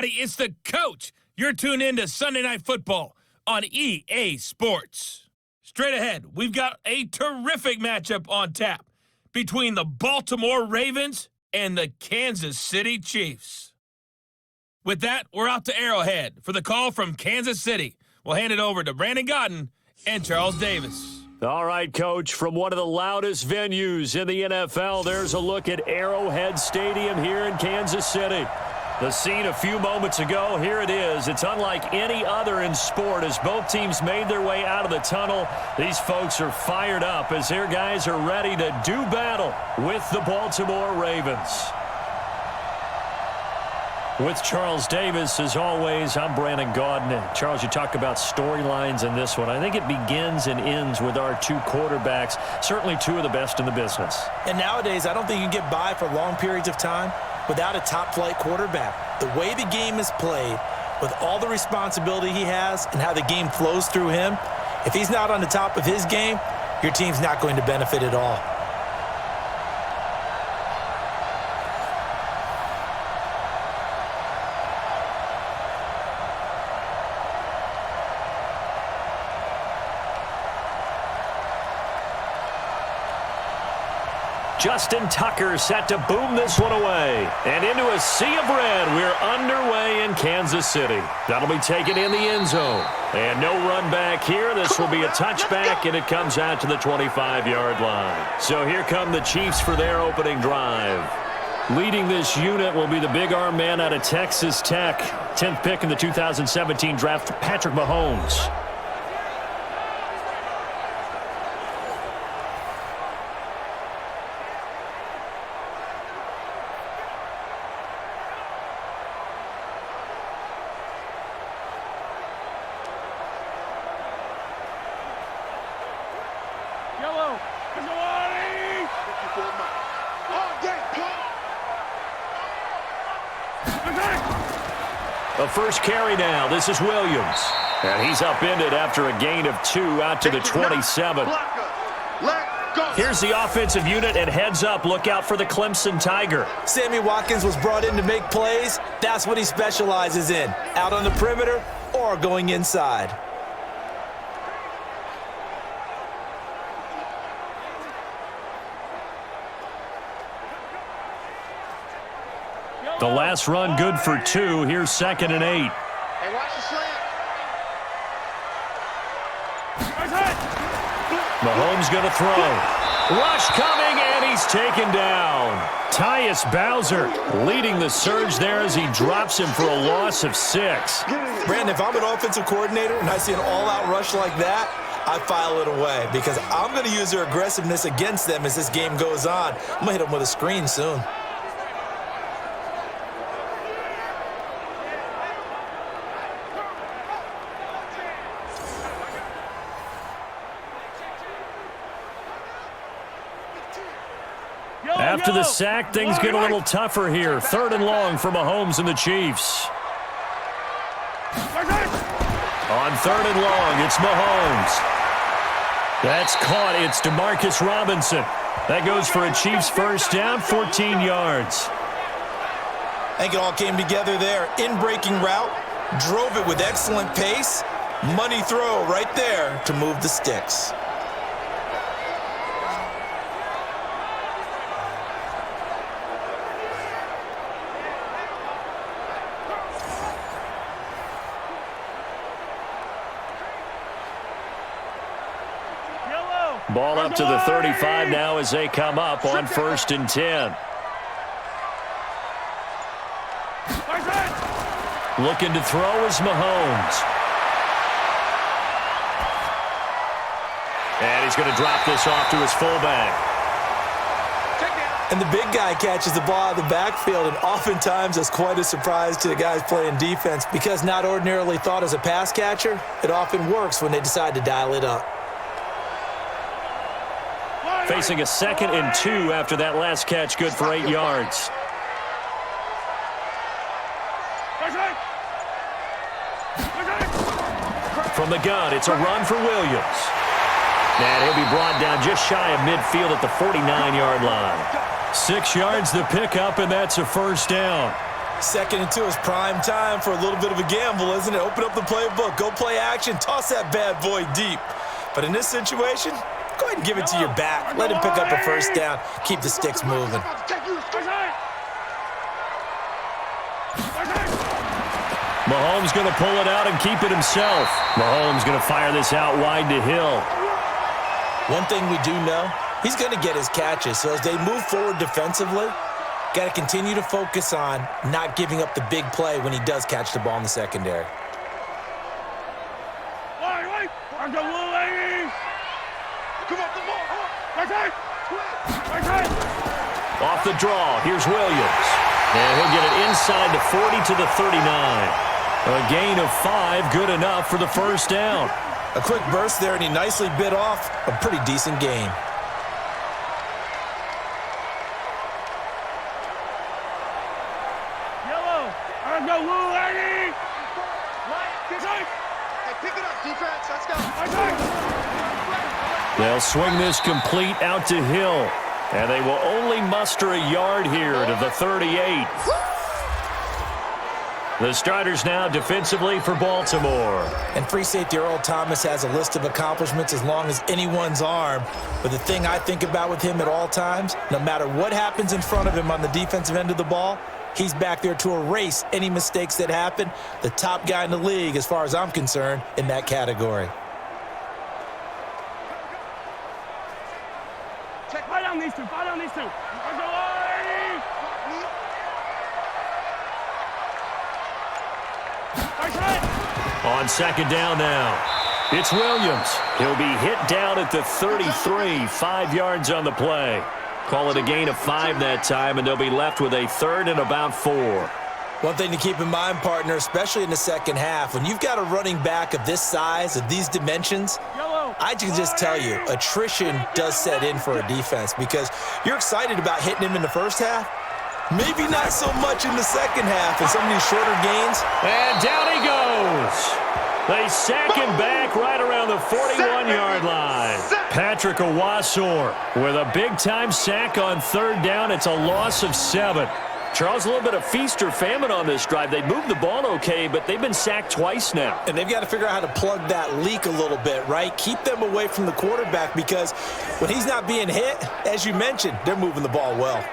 It's the coach. You're tuned in to Sunday Night Football on EA Sports. Straight ahead, we've got a terrific matchup on tap between the Baltimore Ravens and the Kansas City Chiefs. With that, we're out to Arrowhead for the call from Kansas City. We'll hand it over to Brandon Godden and Charles Davis. All right, Coach, from one of the loudest venues in the NFL, there's a look at Arrowhead Stadium here in Kansas City. The scene a few moments ago, here it is. It's unlike any other in sport as both teams made their way out of the tunnel. These folks are fired up as their guys are ready to do battle with the Baltimore Ravens. With Charles Davis, as always, I'm Brandon Gaudin. And Charles, you talk about storylines in this one. I think it begins and ends with our two quarterbacks, certainly two of the best in the business. And nowadays, I don't think you can get by for long periods of time without a top-flight quarterback. The way the game is played, with all the responsibility he has and how the game flows through him, if he's not on the top of his game, your team's not going to benefit at all. Justin Tucker set to boom this one away. And into a sea of red, we're underway in Kansas City. That'll be taken in the end zone. And no run back here. This will be a touchback, and it comes out to the 25-yard line. So here come the Chiefs for their opening drive. Leading this unit will be the big arm man out of Texas Tech. 10th pick in the 2017 draft, Patrick Mahomes. The first carry now. This is Williams. And he's upended after a gain of 2 out to the 27. Here's the offensive unit, and heads up. Look out for the Clemson Tiger. Sammy Watkins was brought in to make plays. That's what he specializes in. Out on the perimeter or going inside. The last run good for 2. Here's 2nd and 8. Hey, watch the slant. Mahomes going to throw. Rush coming, and he's taken down. Tyus Bowser leading the surge there as he drops him for a loss of 6. Brandon, if I'm an offensive coordinator and I see an all-out rush like that, I file it away because I'm going to use their aggressiveness against them as this game goes on. I'm going to hit them with a screen soon. After the sack, things get a little tougher here. 3rd and long for Mahomes and the Chiefs. On 3rd and long, it's Mahomes. That's caught. It's DeMarcus Robinson. That goes for a Chiefs first down, 14 yards. I think it all came together there. In-breaking route, drove it with excellent pace. Money throw right there to move the sticks. Ball up to the 35 now as they come up on 1st and 10. Looking to throw is Mahomes. And he's going to drop this off to his fullback. And the big guy catches the ball out of the backfield, and oftentimes that's quite a surprise to the guys playing defense because not ordinarily thought as a pass catcher, it often works when they decide to dial it up. Facing a 2nd and 2 after that last catch, good for 8 yards. From the gun, it's a run for Williams. And he'll be brought down just shy of midfield at the 49-yard line. 6 yards the pickup, and that's a first down. Second and 2 is prime time for a little bit of a gamble, isn't it? Open up the playbook, go play action, toss that bad boy deep. But in this situation, go ahead and give it to your back. Let him pick up a first down. Keep the sticks moving. Mahomes going to pull it out and keep it himself. Mahomes going to fire this out wide to Hill. One thing we do know, he's going to get his catches. So as they move forward defensively, got to continue to focus on not giving up the big play when he does catch the ball in the secondary. Off the draw, here's Williams. And he'll get it inside the 40 to the 39. A gain of 5, good enough for the first down. A quick burst there, and he nicely bit off a pretty decent gain. Yellow, I go Woo, Eddie. Hey, pick it up, defense. Let's go. They'll swing this complete out to Hill. And they will only muster a yard here to the 38. The starters now defensively for Baltimore. And free safety Earl Thomas has a list of accomplishments as long as anyone's arm. But the thing I think about with him at all times, no matter what happens in front of him on the defensive end of the ball, he's back there to erase any mistakes that happen. The top guy in the league, as far as I'm concerned, in that category. Fight on these two. Fight on these two. On second down now, it's Williams. He'll be hit down at the 33, 5 yards on the play. Call it a gain of 5 that time, and they'll be left with a third and about 4. One thing to keep in mind, partner, especially in the second half, when you've got a running back of this size, of these dimensions, I can just tell you, attrition does set in for a defense because you're excited about hitting him in the first half. Maybe not so much in the second half and some of these shorter gains. And down he goes. They sack him back right around the 41-yard line. Patrick Owasor with a big-time sack on third down. It's a loss of 7. Charles, a little bit of feast or famine on this drive. They moved the ball okay, but they've been sacked twice now. And they've got to figure out how to plug that leak a little bit, right? Keep them away from the quarterback because when he's not being hit, as you mentioned, they're moving the ball well.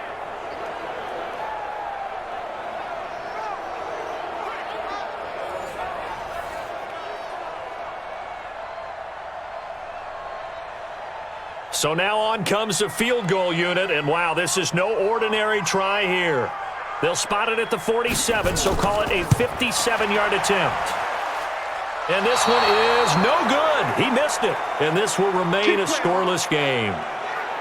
So now on comes the field goal unit, and wow, this is no ordinary try here. They'll spot it at the 47, so call it a 57-yard attempt. And this one is no good. He missed it, and this will remain a scoreless game.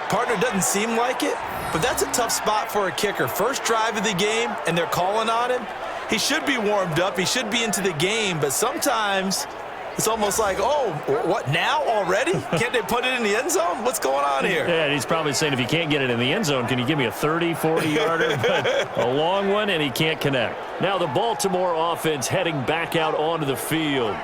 Partner, doesn't seem like it, but that's a tough spot for a kicker. First drive of the game, and they're calling on him. He should be warmed up. He should be into the game, but sometimes it's almost like, oh, what, now already? Can't they put it in the end zone? What's going on here? Yeah, he's probably saying if you can't get it in the end zone, can you give me a 30, 40-yarder? But a long one, and he can't connect. Now the Baltimore offense heading back out onto the field.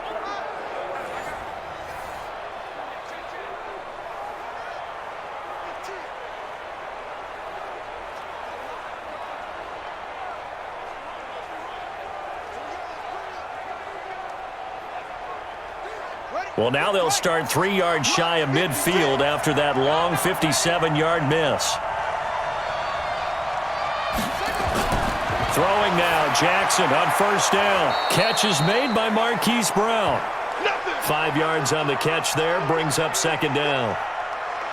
Well, now they'll start 3 yards shy of midfield after that long 57-yard miss. Throwing now, Jackson on first down. Catch is made by Marquise Brown. 5 yards on the catch there, brings up second down.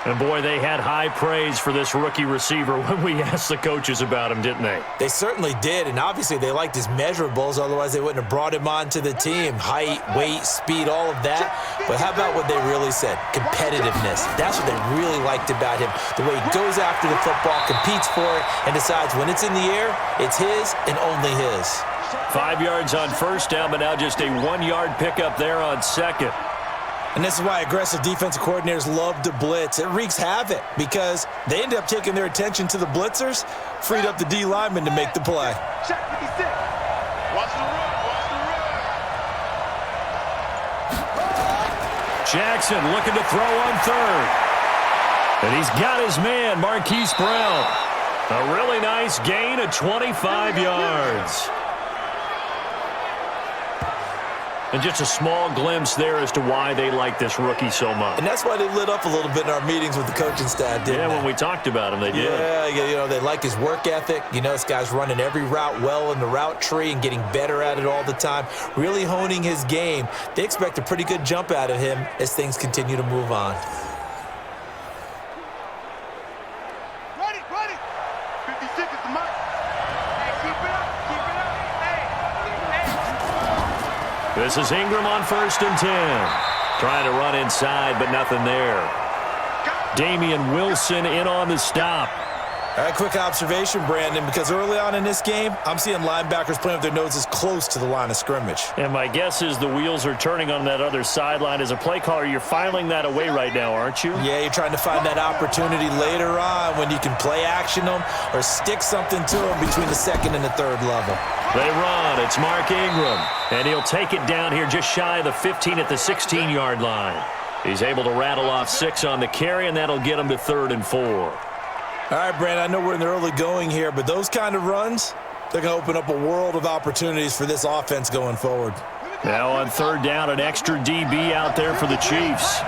And, boy, they had high praise for this rookie receiver when we asked the coaches about him, didn't they? They certainly did, and obviously they liked his measurables. Otherwise, they wouldn't have brought him onto the team. Height, weight, speed, all of that. But how about what they really said? Competitiveness. That's what they really liked about him. The way he goes after the football, competes for it, and decides when it's in the air, it's his and only his. 5 yards on first down, but now just a 1-yard pickup there on second. And this is why aggressive defensive coordinators love to blitz. It wreaks havoc because they end up taking their attention to the blitzers, freed up the D lineman to make the play. Check 56. Watch the run. Watch the run. Jackson looking to throw on third. And he's got his man, Marquise Brown. A really nice gain of 25 yards. And just a small glimpse there as to why they like this rookie so much. And that's why they lit up a little bit in our meetings with the coaching staff, didn't they? Yeah, when we talked about him, they did. Yeah, they like his work ethic. This guy's running every route well in the route tree and getting better at it all the time, really honing his game. They expect a pretty good jump out of him as things continue to move on. Ready. 56 is the mark. Hey, keep it up. This is Ingram on 1st and 10. Trying to run inside, but nothing there. Damian Wilson in on the stop. All right, quick observation, Brandon, because early on in this game, I'm seeing linebackers playing with their noses close to the line of scrimmage. And my guess is the wheels are turning on that other sideline. As a play caller, you're filing that away right now, aren't you? Yeah, you're trying to find that opportunity later on when you can play action them or stick something to them between the second and the third level. They run. It's Mark Ingram. And he'll take it down here just shy of the 15 at the 16-yard line. He's able to rattle off 6 on the carry, and that'll get him to 3rd and 4. All right, Brandon, I know we're in the early going here, but those kind of runs, they're going to open up a world of opportunities for this offense going forward. Now on 3rd down, an extra DB out there for the Chiefs.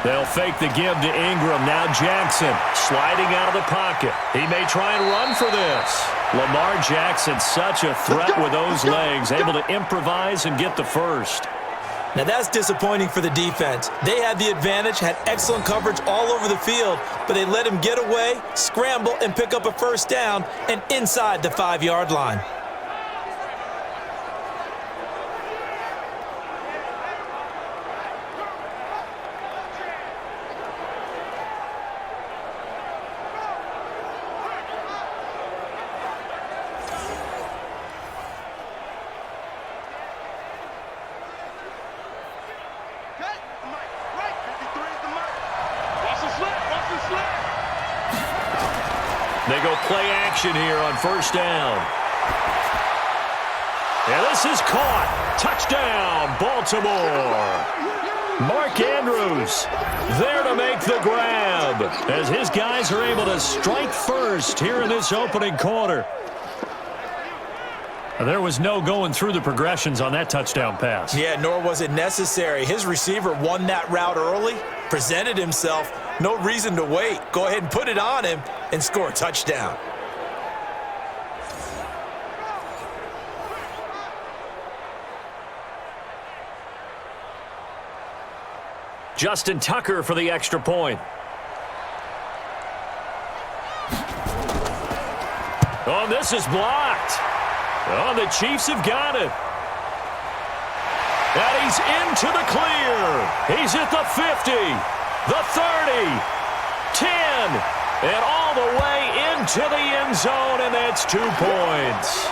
They'll fake the give to Ingram. Now Jackson sliding out of the pocket. He may try and run for this. Lamar Jackson, such a threat with those legs, able to improvise and get the first. Now that's disappointing for the defense. They had the advantage, had excellent coverage all over the field, but they let him get away, scramble, and pick up a 1st down and inside the 5-yard line. They go play action here on 1st down. And this is caught. Touchdown, Baltimore. Mark Andrews there to make the grab as his guys are able to strike first here in this opening quarter. There was no going through the progressions on that touchdown pass. Yeah, nor was it necessary. His receiver won that route early, presented himself. No reason to wait. Go ahead and put it on him and score a touchdown. Justin Tucker for the extra point. Oh, this is blocked. Oh, the Chiefs have got it. And he's into the clear. He's at the 50, the 30, 10, and all the way into the end zone, and that's 2 points.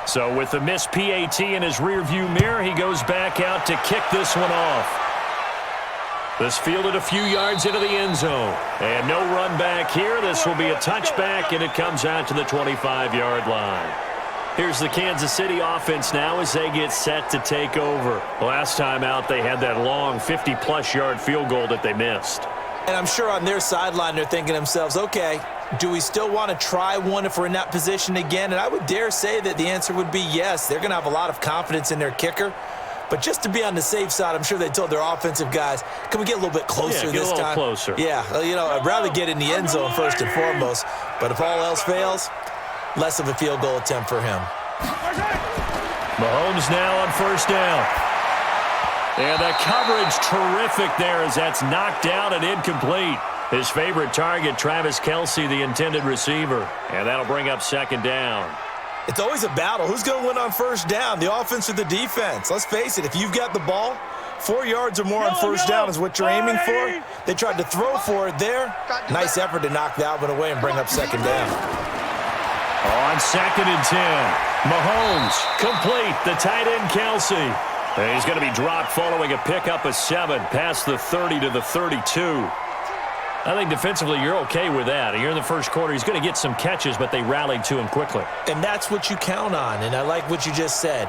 So with the missed PAT in his rearview mirror, he goes back out to kick this one off. This fielded a few yards into the end zone. And no run back here. This will be a touchback, and it comes out to the 25-yard line. Here's the Kansas City offense now as they get set to take over. Last time out, they had that long 50-plus yard field goal that they missed. And I'm sure on their sideline they're thinking to themselves, okay, do we still want to try one if we're in that position again? And I would dare say that the answer would be yes. They're going to have a lot of confidence in their kicker. But just to be on the safe side, I'm sure they told their offensive guys, can we get a little bit closer this time? Yeah, get a little closer. Yeah, I'd rather get in the end zone first and foremost. But if all else fails, less of a field goal attempt for him. Mahomes now on 1st down. And the coverage terrific there as that's knocked down and incomplete. His favorite target, Travis Kelce, the intended receiver. And that'll bring up 2nd down. It's always a battle. Who's going to win on first down, the offense or the defense? Let's face it, if you've got the ball, 4 yards or more on first down is what you're aiming for. They tried to throw for it there. Nice effort to knock that one away and bring up second down. On 2nd and 10, Mahomes complete, the tight end Kelsey. And he's going to be dropped following a pickup of 7 past the 30 to the 32. I think defensively you're okay with that. You're in the first quarter. He's going to get some catches, but they rallied to him quickly. And that's what you count on, and I like what you just said.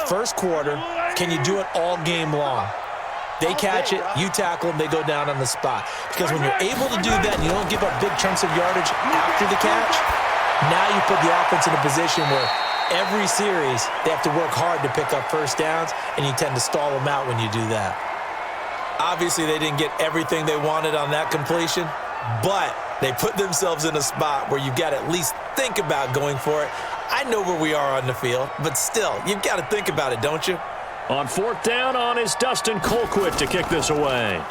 First quarter, can you do it all game long? They catch it, you tackle them, they go down on the spot. Because when you're able to do that and you don't give up big chunks of yardage after the catch, now you put the offense in a position where every series they have to work hard to pick up first downs, and you tend to stall them out when you do that. Obviously, they didn't get everything they wanted on that completion, but they put themselves in a spot where you've got to at least think about going for it. I know where we are on the field, but still, you've got to think about it, don't you? On 4th down on is Dustin Colquitt to kick this away.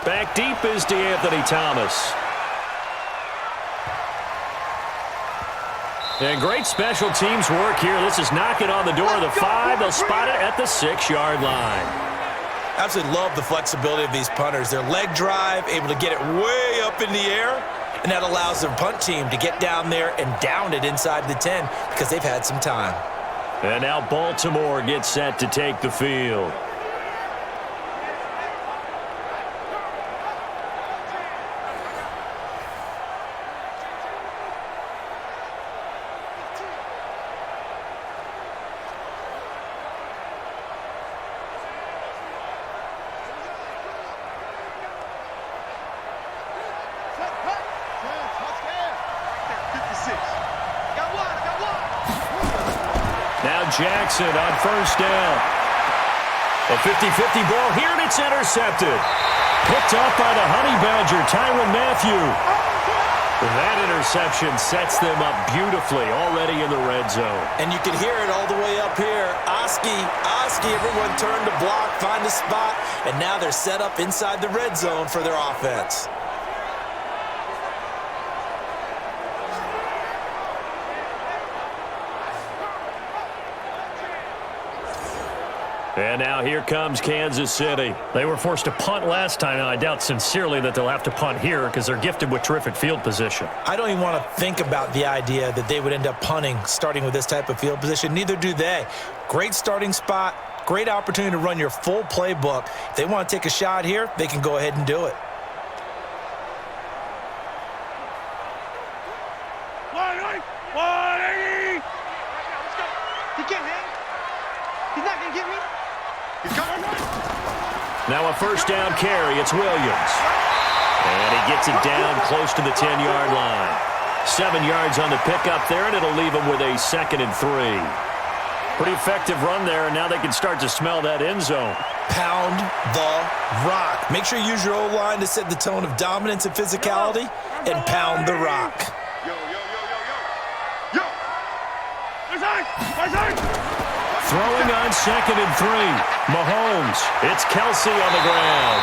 Back deep is DeAnthony Thomas. And great special teams work here. This is knocking on the door of the 5. They'll spot it at the 6-yard line. Absolutely love the flexibility of these punters. Their leg drive, able to get it way up in the air, and that allows their punt team to get down there and down it inside the 10 because they've had some time. And now Baltimore gets set to take the field. Jackson on first down. A 50-50 ball here, and it's intercepted. Picked up by the Honey Badger, Tyrann Mathieu. That interception sets them up beautifully already in the red zone. And you can hear it all the way up here. Oski, everyone turned to block, find a spot, and now they're set up inside the red zone for their offense. And now here comes Kansas City. They were forced to punt last time, and I doubt sincerely that they'll have to punt here because they're gifted with terrific field position. I don't even want to think about the idea that they would end up punting starting with this type of field position. Neither do they. Great starting spot, great opportunity to run your full playbook. If they want to take a shot here, they can go ahead and do it. He can't hang. He's not going to get me. Now a first down carry. It's Williams. And he gets it down close to the 10-yard line. 7 yards on the pickup there, and it'll leave him with a 2nd and 3. Pretty effective run there, and now they can start to smell that end zone. Pound the rock. Make sure you use your O-line to set the tone of dominance and physicality, and pound the rock. Throwing on 2nd and 3. Mahomes. It's Kelsey on the ground.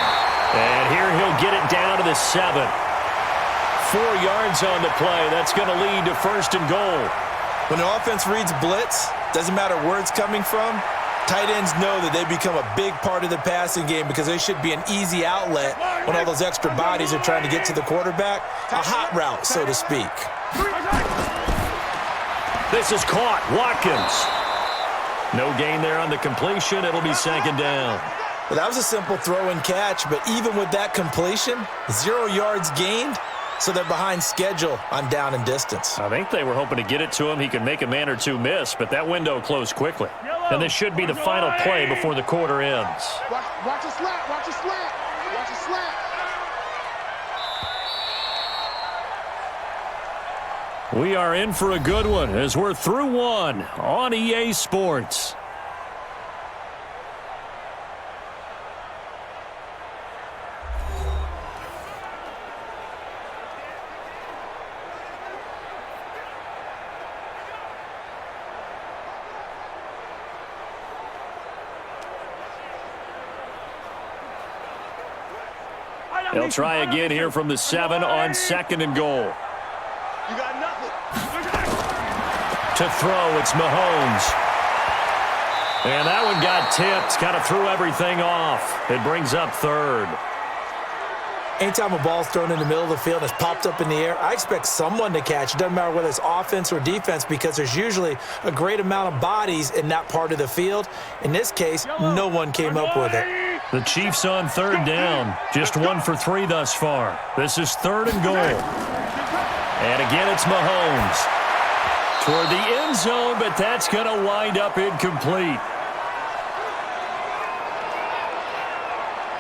And here he'll get it down to the 7. 4 yards on the play. That's going to lead to 1st and goal. When the offense reads blitz, doesn't matter where it's coming from, tight ends know that they become a big part of the passing game because they should be an easy outlet when all those extra bodies are trying to get to the quarterback. A hot route, so to speak. This is caught. Watkins. No gain there on the completion. It'll be 2nd down. Well, that was a simple throw and catch, but even with that completion, 0 yards gained, so they're behind schedule on down and distance. I think they were hoping to get it to him. He could make a man or two miss, but that window closed quickly. And this should be the final play before the quarter ends. Watch a slap. Watch a slap. Watch a slap. We are in for a good one as we're through one on EA Sports. They'll try again here from the 7 on 2nd and goal. You got nothing. To To throw, it's Mahomes. And that one got tipped, kind of threw everything off. It brings up third. Anytime a ball's thrown in the middle of the field and it's popped up in the air, I expect someone to catch. It doesn't matter whether it's offense or defense because there's usually a great amount of bodies in that part of the field. In this case, no one came up with it. The Chiefs on third down. Just 1 for 3 thus far. This is 3rd and goal. And again, it's Mahomes. Toward the end zone, but that's going to wind up incomplete.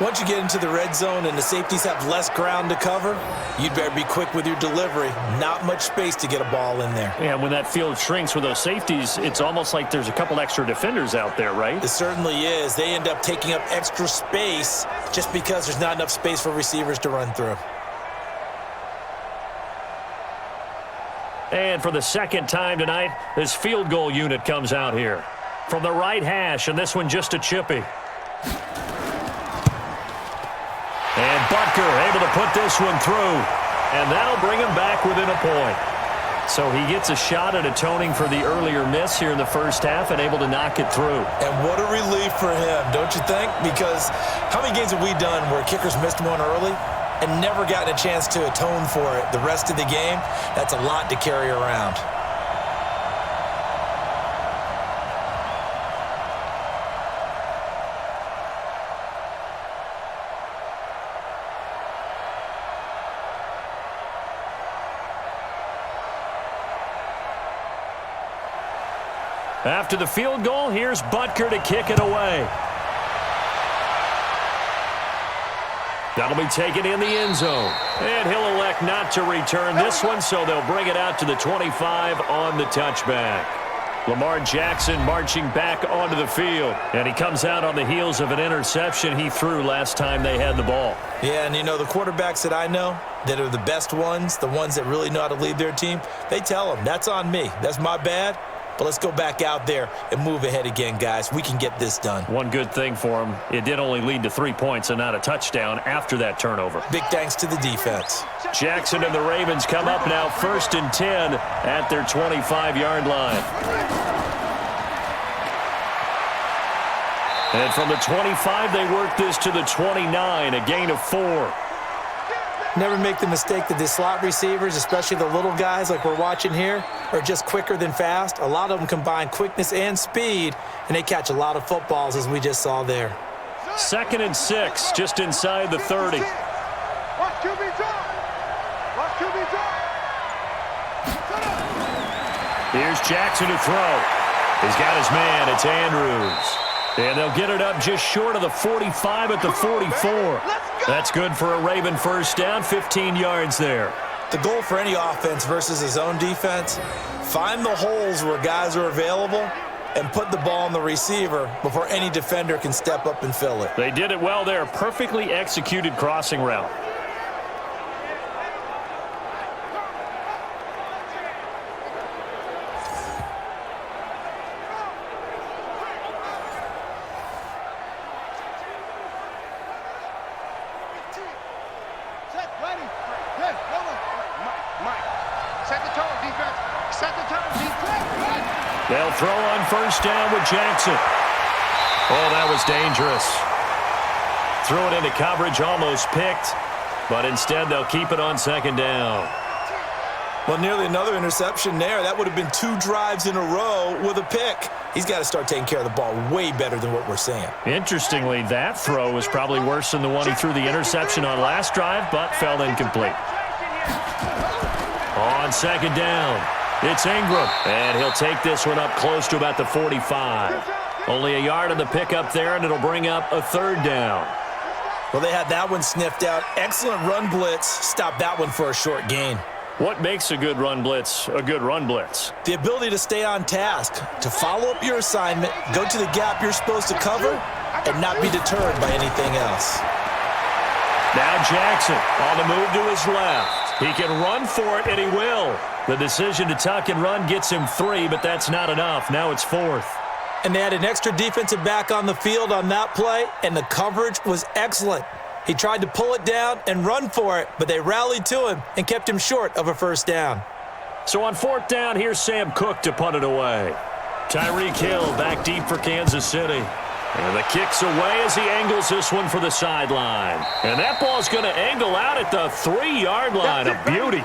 Once you get into the red zone and the safeties have less ground to cover, you'd better be quick with your delivery. Not much space to get a ball in there. Yeah, when that field shrinks with those safeties, it's almost like there's a couple extra defenders out there, right? It certainly is. They end up taking up extra space just because there's not enough space for receivers to run through. And for the second time tonight, this field goal unit comes out here. From the right hash, and this one just a chippy. And Butker able to put this one through. And that'll bring him back within a point. So he gets a shot at atoning for the earlier miss here in the first half and able to knock it through. And what a relief for him, don't you think? Because how many games have we done where kickers missed one early and never gotten a chance to atone for it the rest of the game? That's a lot to carry around. After the field goal, here's Butker to kick it away. That'll be taken in the end zone. And he'll elect not to return this one, so they'll bring it out to the 25 on the touchback. Lamar Jackson marching back onto the field. And he comes out on the heels of an interception he threw last time they had the ball. Yeah, and you know, the quarterbacks that I know that are the best ones, the ones that really know how to lead their team, they tell them, that's on me. That's my bad. But let's go back out there and move ahead again, guys. We can get this done. One good thing for him, it did only lead to 3 points and not a touchdown after that turnover. Big thanks to the defense. Jackson and the Ravens come up now 1st and 10 at their 25-yard line. And from the 25, they work this to the 29, a gain of 4. Never make the mistake that the slot receivers, especially the little guys like we're watching here, are just quicker than fast. A lot of them combine quickness and speed, and they catch a lot of footballs, as we just saw there. 2nd and 6, just inside the 30. Watch QB drop. Watch QB drop. Here's Jackson to throw. He's got his man. It's Andrews. And they'll get it up just short of the 45 at the 44. That's good for a Raven first down, 15 yards there. The goal for any offense versus his own defense, find the holes where guys are available and put the ball on the receiver before any defender can step up and fill it. They did it well there. Perfectly executed crossing route. They'll throw on first down with Jackson. Oh, that was dangerous. Threw it into coverage, almost picked, but instead they'll keep it on 2nd down. Well, nearly another interception there. That would have been 2 drives in a row with a pick. He's got to start taking care of the ball way better than what we're seeing. Interestingly, that throw was probably worse than the one he threw the interception on last drive, but fell incomplete. On 2nd down, it's Ingram, and he'll take this one up close to about the 45. Only a yard on the pickup there, and it'll bring up a 3rd down. Well, they had that one sniffed out. Excellent run blitz. Stop that one for a short gain. What makes a good run blitz a good run blitz? The ability to stay on task, to follow up your assignment, go to the gap you're supposed to cover, and not be deterred by anything else. Now Jackson on the move to his left. He can run for it, and he will. The decision to tuck and run gets him 3, but that's not enough. Now it's 4th. And they had an extra defensive back on the field on that play, and the coverage was excellent. He tried to pull it down and run for it, but they rallied to him and kept him short of a first down. So on 4th down, here's Sam Cook to punt it away. Tyreek Hill back deep for Kansas City. And the kick's away as he angles this one for the sideline. And that ball's going to angle out at the 3-yard line. A beauty.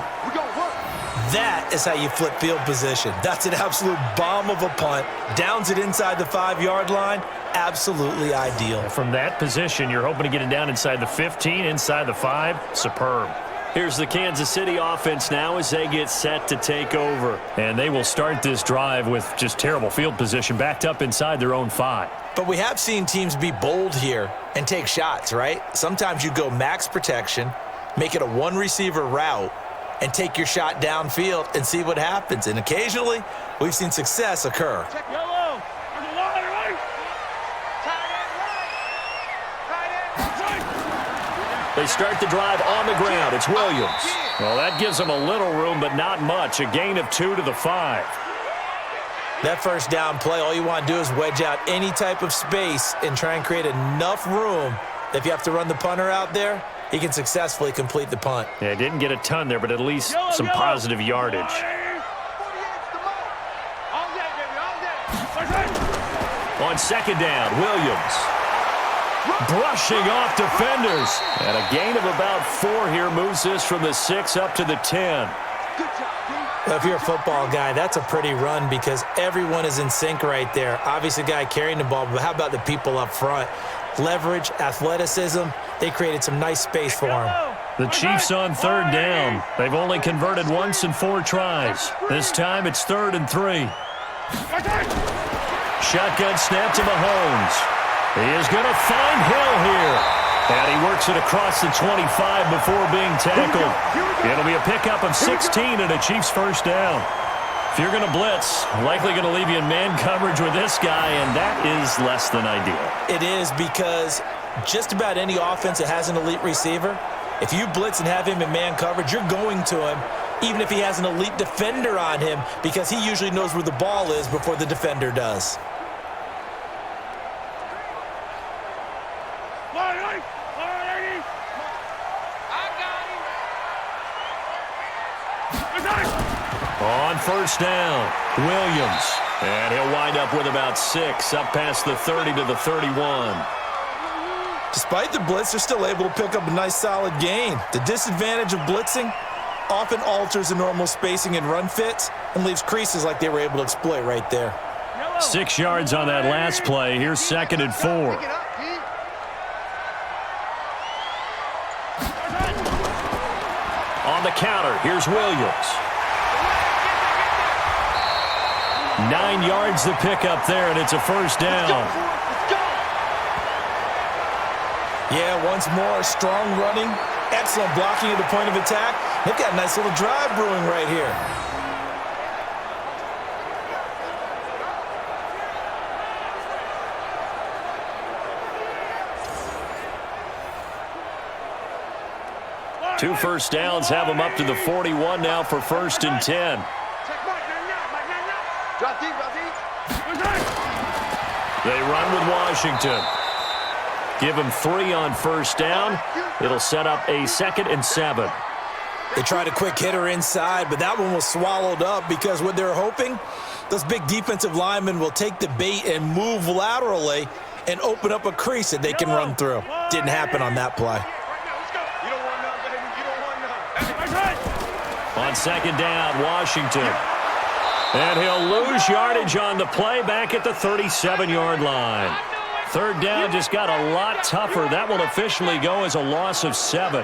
That is how you flip field position. That's an absolute bomb of a punt. Downs it inside the 5-yard line. Absolutely ideal. From that position, you're hoping to get it down inside the 15, inside the 5. Superb. Here's the Kansas City offense now as they get set to take over. And they will start this drive with just terrible field position, backed up inside their own 5. But we have seen teams be bold here and take shots, right? Sometimes you go max protection, make it a one-receiver route, and take your shot downfield and see what happens. And occasionally, we've seen success occur. Yellow. On the line, right? They start the drive on the ground. It's Williams. Well, that gives them a little room, but not much. A gain of 2 to the 5. That first down play, all you want to do is wedge out any type of space and try and create enough room that if you have to run the punter out there, he can successfully complete the punt. Yeah, didn't get a ton there, but at least some positive yardage. On 2nd down, Williams. Brushing off defenders. And a gain of about 4 here moves this from the 6 up to the 10. If you're a football guy, that's a pretty run because everyone is in sync right there. Obviously, the guy carrying the ball, but how about the people up front? Leverage, athleticism, they created some nice space for him. The Chiefs on 3rd down. They've only converted once in 4 tries. This time it's 3rd and 3. Shotgun snap to Mahomes. He is going to find Hill here. And he works it across the 25 before being tackled. It'll be a pickup of 16 and a Chiefs first down. If you're going to blitz, likely going to leave you in man coverage with this guy, and that is less than ideal. It is because just about any offense that has an elite receiver, if you blitz and have him in man coverage, you're going to him, even if he has an elite defender on him, because he usually knows where the ball is before the defender does. On 1st down, Williams. And he'll wind up with about 6, up past the 30 to the 31. Despite the blitz, they're still able to pick up a nice solid gain. The disadvantage of blitzing often alters the normal spacing and run fits and leaves creases like they were able to exploit right there. 6 yards on that last play. Here's 2nd and 4. On the counter, here's Williams. 9 yards to pick up there, and it's a first down. Yeah, once more, strong running, excellent blocking at the point of attack. They've got a nice little drive brewing right here. Two first downs have them up to the 41 now for 1st and 10. They run with Washington. Give him 3 on 1st down. It'll set up a 2nd and 7. They tried a quick hitter inside, but that one was swallowed up because what they're hoping, those big defensive linemen will take the bait and move laterally and open up a crease that they can run through. Didn't happen on that play. On 2nd down, Washington. And he'll lose yardage on the play back at the 37-yard line. 3rd down just got a lot tougher. That will officially go as a loss of 7.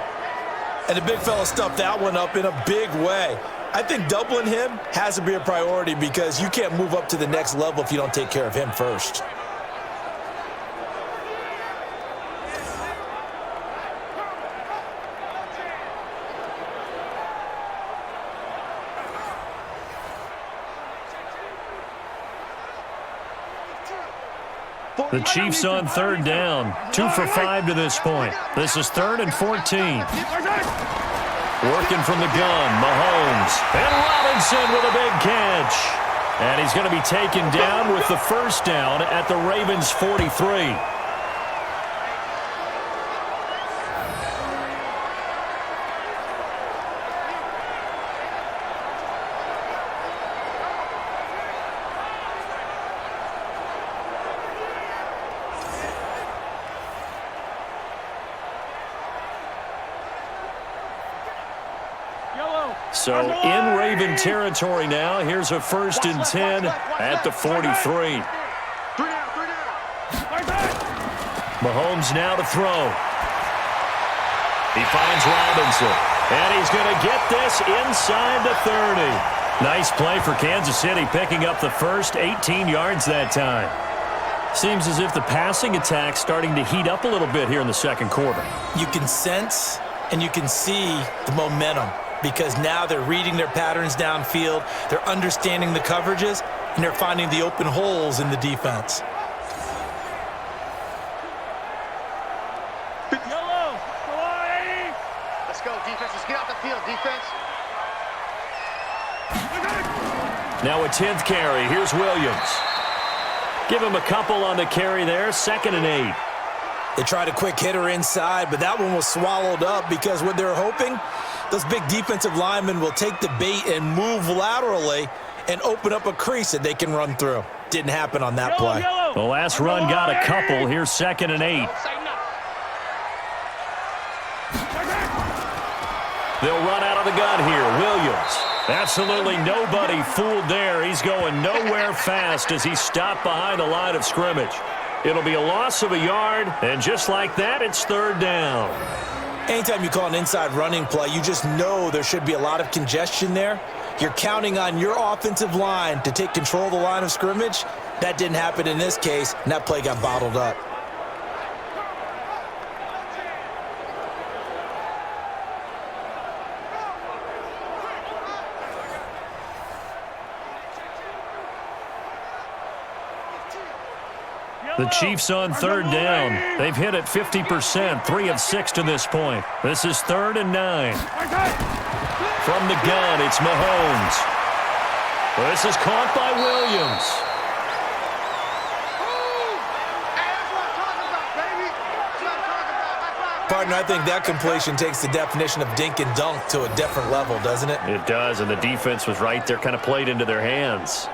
And the big fella stuffed that one up in a big way. I think doubling him has to be a priority because you can't move up to the next level if you don't take care of him first. The Chiefs on 3rd down. 2 for 5 to this point. This is 3rd and 14. Working from the gun, Mahomes. And Robinson with a big catch. And he's going to be taken down with the first down at the Ravens' 43. So in Raven territory now. Here's a 1st and 10 at the 43. Mahomes now to throw. He finds Robinson. And he's going to get this inside the 30. Nice play for Kansas City, picking up the first 18 yards that time. Seems as if the passing attack's starting to heat up a little bit here in the second quarter. You can sense and you can see the momentum because now they're reading their patterns downfield, they're understanding the coverages, and they're finding the open holes in the defense. Yellow. Go on, 80. Let's go, defense. Let's get off the field, defense. Now a 10th carry. Here's Williams. Give him a couple on the carry there. 2nd and 8. They tried a quick hitter inside, but that one was swallowed up because what they're hoping, those big defensive linemen will take the bait and move laterally and open up a crease that they can run through. Didn't happen on that play. The last run got a couple. Here's 2nd and 8. They'll run out of the gun here. Williams. Absolutely nobody fooled there. He's going nowhere fast as he stopped behind the line of scrimmage. It'll be a loss of a yard, and just like that, it's 3rd down. Anytime you call an inside running play, you just know there should be a lot of congestion there. You're counting on your offensive line to take control of the line of scrimmage. That didn't happen in this case, and that play got bottled up. The Chiefs on 3rd down. They've hit it 50%, 3 of 6 to this point. This is 3rd and 9. From the gun, it's Mahomes. This is caught by Williams. Partner, I think that completion takes the definition of dink and dunk to a different level, doesn't it? It does, and the defense was right there, kind of played into their hands.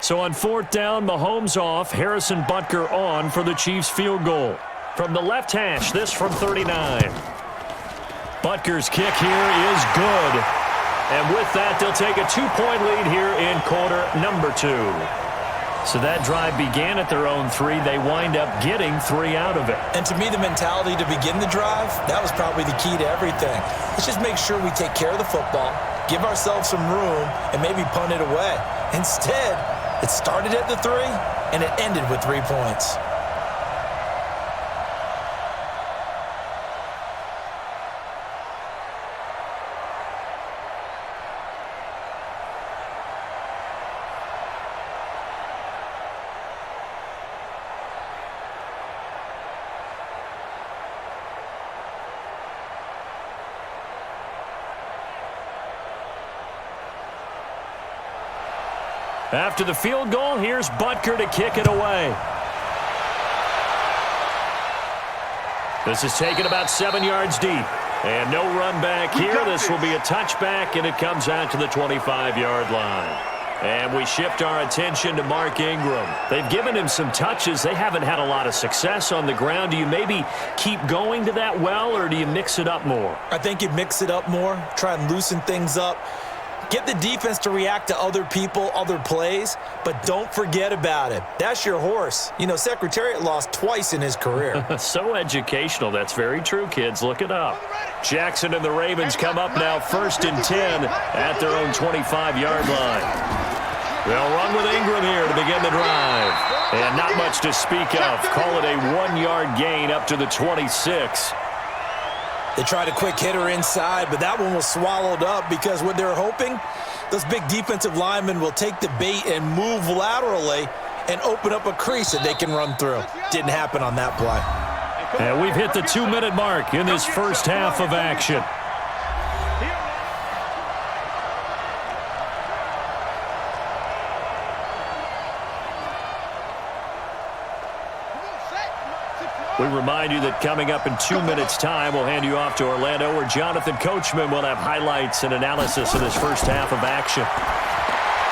So on 4th down, Mahomes off, Harrison Butker on for the Chiefs field goal. From the left hash, this from 39. Butker's kick here is good. And with that, they'll take a 2-point lead here in quarter number 2. So that drive began at their own 3. They wind up getting 3 out of it. And to me, the mentality to begin the drive, that was probably the key to everything. Let's just make sure we take care of the football, give ourselves some room, and maybe punt it away. Instead, it started at the 3, and it ended with 3 points. After the field goal, here's Butker to kick it away. This is taken about 7 yards deep. And no run back here. This will be a touchback, and it comes out to the 25-yard line. And we shift our attention to Mark Ingram. They've given him some touches. They haven't had a lot of success on the ground. Do you maybe keep going to that well, or do you mix it up more? I think you mix it up more, try and loosen things up. Get the defense to react to other people, other plays, but don't forget about it. That's your horse. You know, Secretariat lost twice in his career. So educational. That's very true, kids. Look it up. Jackson and the Ravens come up now 1st and 10 at their own 25-yard line. They'll run with Ingram here to begin the drive. And not much to speak of. Call it a 1-yard gain up to the 26. They tried a quick hitter inside, but that one was swallowed up because what they're hoping, those big defensive linemen will take the bait and move laterally and open up a crease that they can run through. Didn't happen on that play. And we've hit the 2-minute mark in this first half of action. We remind you that coming up in 2 minutes' time, we'll hand you off to Orlando, where Jonathan Coachman will have highlights and analysis of this first half of action.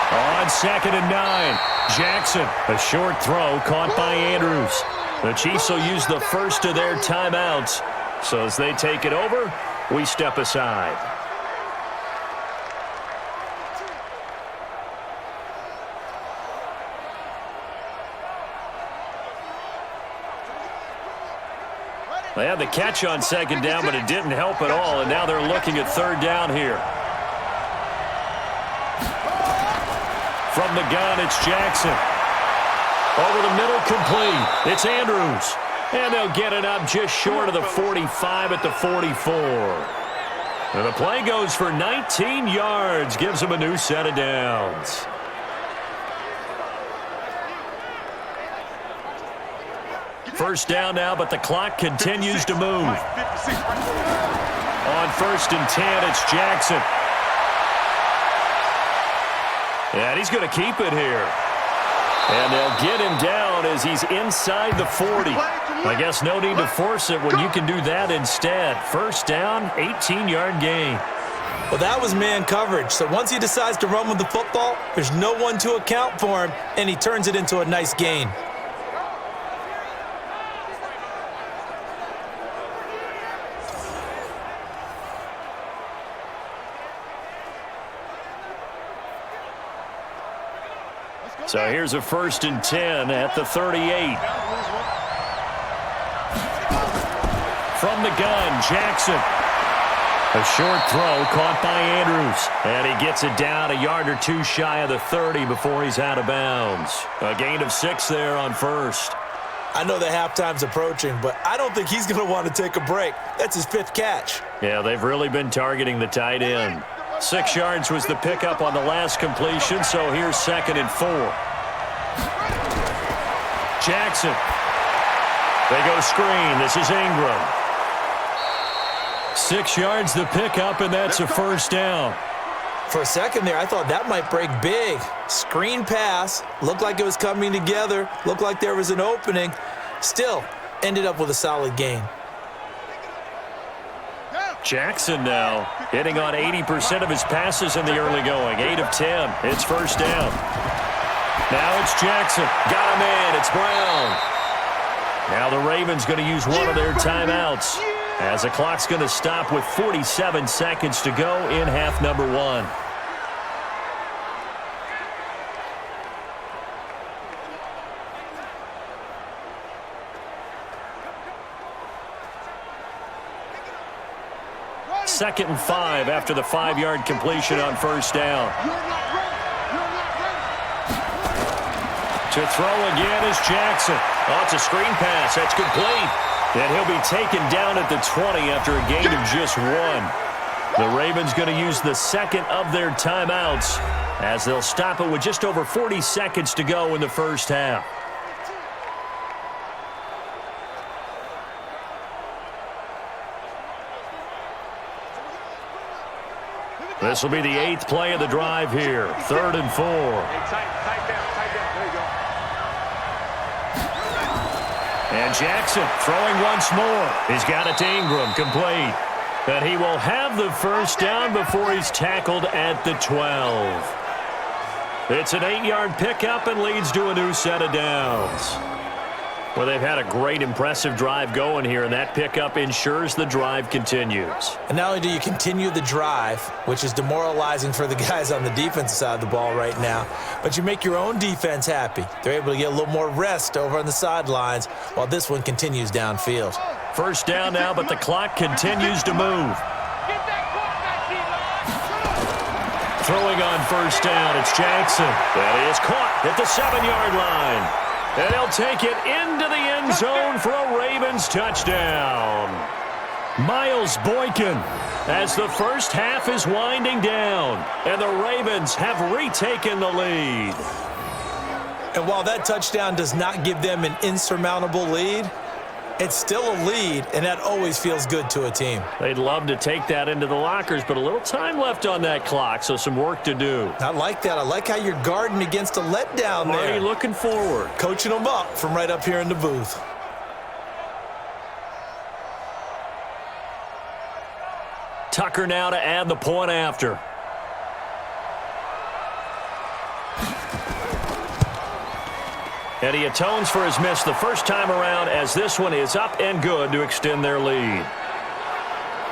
On 2nd and 9, Jackson, a short throw caught by Andrews. The Chiefs will use the first of their timeouts. So as they take it over, we step aside. They had the catch on 2nd down, but it didn't help at all, and now they're looking at 3rd down here. From the gun, it's Jackson. Over the middle, complete. It's Andrews. And they'll get it up just short of the 45 at the 44. And the play goes for 19 yards, gives them a new set of downs. First down now, but the clock continues to move. On 1st and 10, it's Jackson. And he's going to keep it here. And they'll get him down as he's inside the 40. I guess no need to force it when you can do that instead. First down, 18-yard gain. Well, that was man coverage. So once he decides to run with the football, there's no one to account for him, and he turns it into a nice gain. So here's a 1st and 10 at the 38. From the gun, Jackson. A short throw caught by Andrews. And he gets it down a yard or two shy of the 30 before he's out of bounds. A gain of 6 there on 1st. I know the halftime's approaching, but I don't think he's going to want to take a break. That's his 5th catch. Yeah, they've really been targeting the tight end. 6 yards was the pickup on the last completion, so here's 2nd and 4. Jackson. They go screen. This is Ingram. 6 yards the pickup, and that's a 1st down. For a second there, I thought that might break big. Screen pass. Looked like it was coming together. Looked like there was an opening. Still, ended up with a solid gain. Jackson now hitting on 80% of his passes in the early going. 8 of 10. It's 1st down. Now it's Jackson. Got him in. It's Brown. Now the Ravens going to use one of their timeouts as the clock's going to stop with 47 seconds to go in half number 1. Second and 5 after the 5-yard completion on 1st down. To throw again is Jackson. Oh, it's a screen pass. That's complete. And he'll be taken down at the 20 after a gain of just 1. The Ravens going to use the 2nd of their timeouts as they'll stop it with just over 40 seconds to go in the first half. This will be the 8th play of the drive here. 3rd and 4. Tight down. There you go. And Jackson throwing once more. He's got it to Ingram, complete. And he will have the first down before he's tackled at the 12. It's an 8-yard pickup and leads to a new set of downs. Well, they've had a great, impressive drive going here, and that pickup ensures the drive continues. And not only do you continue the drive, which is demoralizing for the guys on the defensive side of the ball right now, but you make your own defense happy. They're able to get a little more rest over on the sidelines while this one continues downfield. First down now, but the clock continues to move. Throwing on first down, it's Jackson. That is caught at the 7-yard line. And he'll take it into the end zone for a Ravens touchdown. Miles Boykin as the first half is winding down. And the Ravens have retaken the lead. And while that touchdown does not give them an insurmountable lead, it's still a lead, and that always feels good to a team. They'd love to take that into the lockers, but a little time left on that clock, so some work to do. I like that. I like how you're guarding against a letdown there. Already looking forward. Coaching them up from right up here in the booth. Tucker now to add the point after. And he atones for his miss the first time around, as this one is up and good to extend their lead.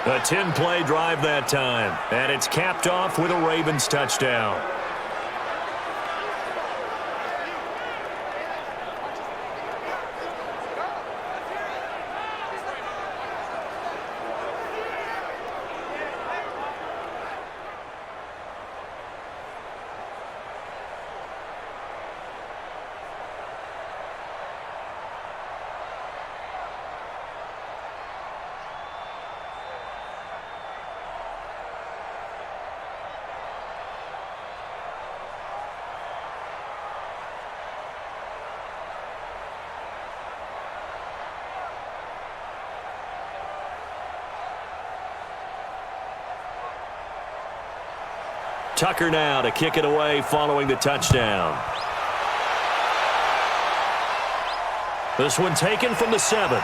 A 10-play drive that time, and it's capped off with a Ravens touchdown. Tucker now to kick it away following the touchdown. This one taken from the 7.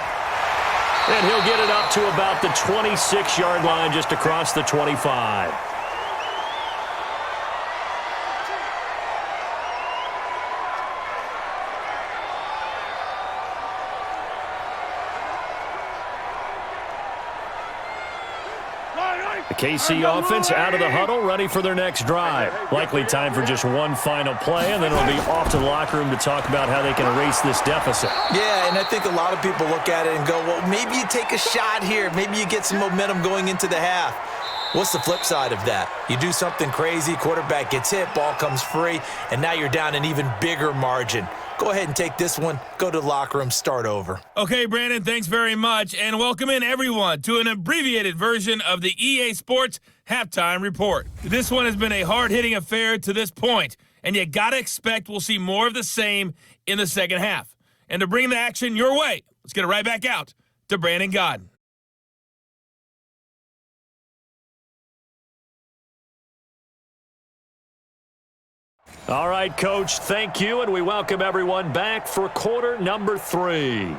And he'll get it up to about the 26-yard line, just across the 25. The KC offense out of the huddle, ready for their next drive. Likely time for just one final play, and then it'll be off to the locker room to talk about how they can erase this deficit. Yeah, and I think a lot of people look at it and go, well, maybe you take a shot here. Maybe you get some momentum going into the half. What's the flip side of that? You do something crazy, quarterback gets hit, ball comes free, and now you're down an even bigger margin. Go ahead and take this one, go to the locker room, start over. Okay, Brandon, thanks very much, and welcome in everyone to an abbreviated version of the EA Sports Halftime Report. This one has been a hard-hitting affair to this point, and you gotta expect we'll see more of the same in the second half. And to bring the action your way, let's get it right back out to Brandon Godden. All right, Coach, thank you, and we welcome everyone back for quarter number 3.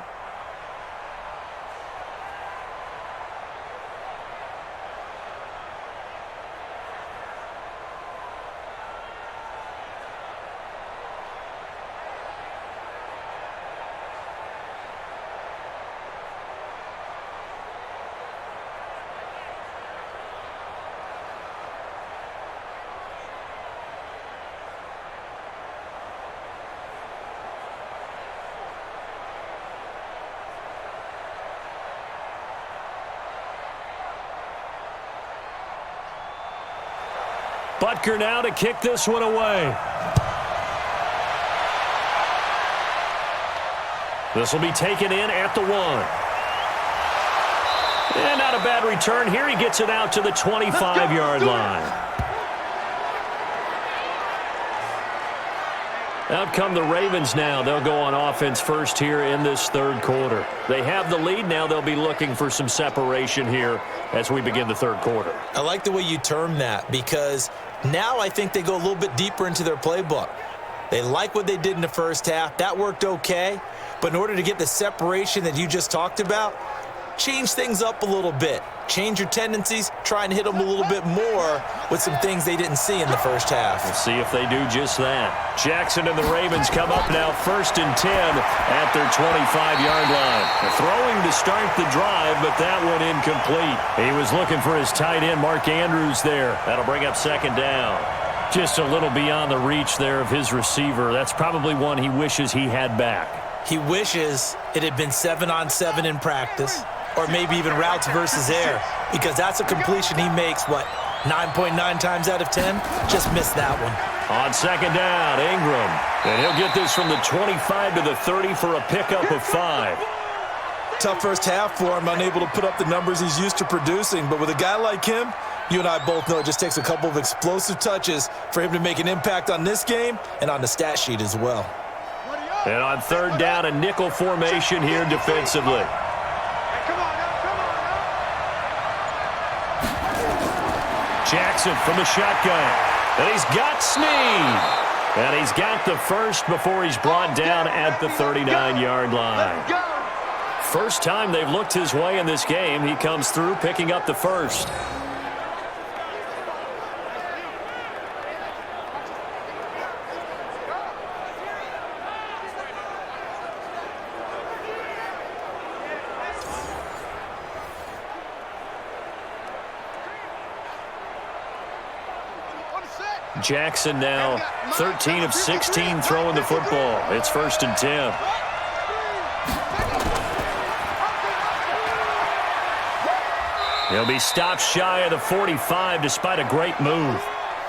Butker now to kick this one away. This will be taken in at the 1. And not a bad return here. He gets it out to the 25-yard line. Out come the Ravens now. They'll go on offense first here in this third quarter. They have the lead now. They'll be looking for some separation here as we begin the third quarter. I like the way you term that, because now I think they go a little bit deeper into their playbook. They like what they did in the first half. That worked okay. But in order to get the separation that you just talked about, change things up a little bit. Change your tendencies. Try and hit them a little bit more with some things they didn't see in the first half. We'll see if they do just that. Jackson and the Ravens come up now 1st and 10 at their 25-yard line. They're throwing to start the drive, but that one incomplete. He was looking for his tight end, Mark Andrews, there. That'll bring up 2nd down. Just a little beyond the reach there of his receiver. That's probably one he wishes he had back. He wishes it had been 7-on-7 in practice, or maybe even routes versus air, because that's a completion he makes, 9.9 times out of 10? Just missed that one. On 2nd down, Ingram. And he'll get this from the 25 to the 30 for a pickup of 5. Tough first half for him, unable to put up the numbers he's used to producing. But with a guy like him, you and I both know it just takes a couple of explosive touches for him to make an impact on this game and on the stat sheet as well. And on 3rd down, a nickel formation here defensively. Jackson from the shotgun. And he's got Snead. And he's got the first before he's brought down at the 39-yard line. First time they've looked his way in this game. He comes through picking up the first. Jackson now 13 of 16 throwing the football. It's 1st and 10. He'll be stopped shy of the 45 despite a great move.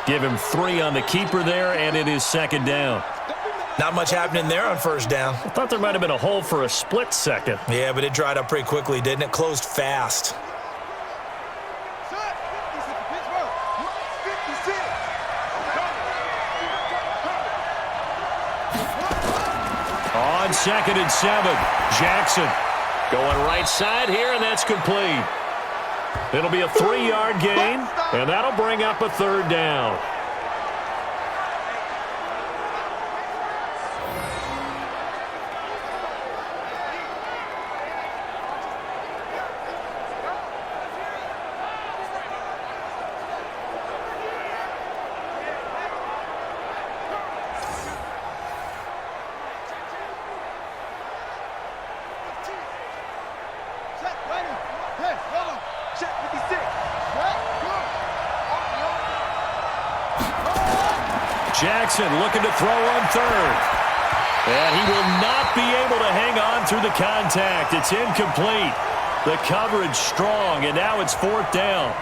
Give him 3 on the keeper there, and it is 2nd down. Not much happening there on 1st down. I thought there might have been a hole for a split second. Yeah, but it dried up pretty quickly, didn't it? Closed fast. On 2nd and 7, Jackson going right side here, and that's complete. It'll be a 3-yard gain, and that'll bring up a 3rd down. Jackson looking to throw on 3rd. And he will not be able to hang on through the contact. It's incomplete. The coverage strong, and now it's 4th down.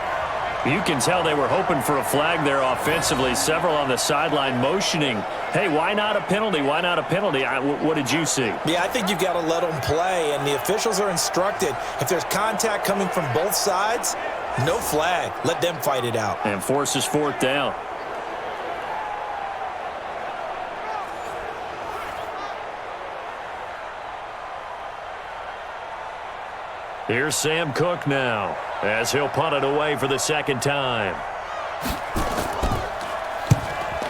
You can tell they were hoping for a flag there offensively. Several on the sideline motioning, hey, why not a penalty? Why not a penalty? What did you see? Yeah, I think you've got to let them play, and the officials are instructed. If there's contact coming from both sides, no flag. Let them fight it out. And forces 4th down. Here's Sam Cook now, as he'll punt it away for the 2nd time.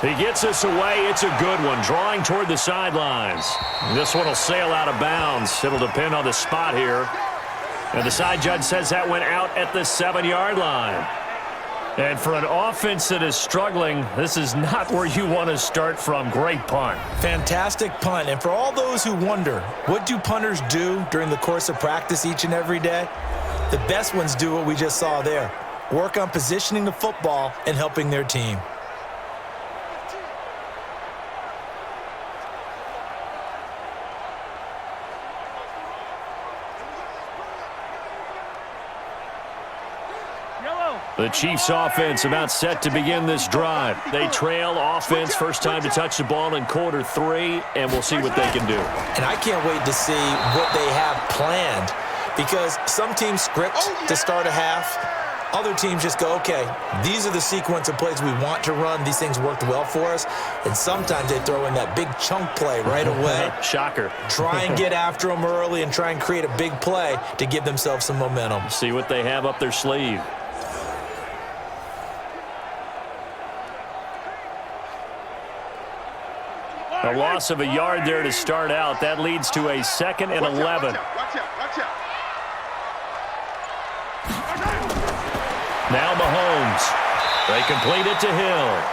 He gets this away. It's a good one, drawing toward the sidelines. This one will sail out of bounds. It'll depend on the spot here. And the side judge says that went out at the 7-yard line. And for an offense that is struggling, this is not where you want to start from. Great punt. Fantastic punt. And for all those who wonder, what do punters do during the course of practice each and every day? The best ones do what we just saw there. Work on positioning the football and helping their team. The Chiefs offense about set to begin this drive. They trail offense, first time to touch the ball in quarter 3, and we'll see what they can do. And I can't wait to see what they have planned, because some teams script to start a half. Other teams just go, okay, these are the sequence of plays we want to run. These things worked well for us. And sometimes they throw in that big chunk play right away. Shocker. Try and get after them early and try and create a big play to give themselves some momentum. See what they have up their sleeve. A loss of a yard there to start out. That leads to a 2nd and 11. Now Mahomes. They complete it to Hill.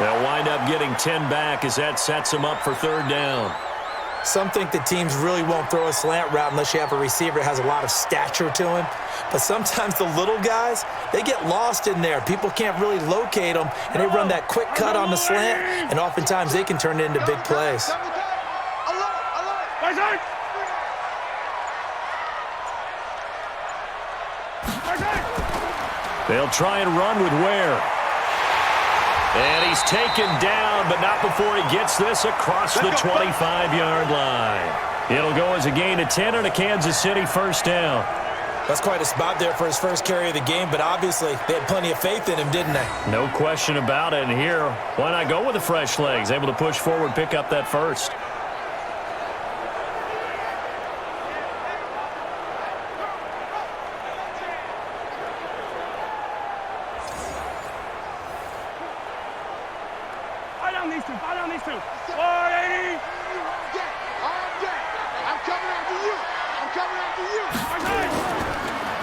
They'll wind up getting 10 back as that sets them up for 3rd down. Some think the teams really won't throw a slant route unless you have a receiver that has a lot of stature to him. But sometimes the little guys, they get lost in there. People can't really locate them, and they run that quick cut on the slant, and oftentimes they can turn it into big plays. They'll try and run with Ware. And he's taken down, but not before he gets this across the 25-yard line. It'll go as a gain of 10 and a Kansas City 1st down. That's quite a spot there for his first carry of the game, but obviously they had plenty of faith in him, didn't they? No question about it. And here, why not go with the fresh legs? Able to push forward, pick up that 1st.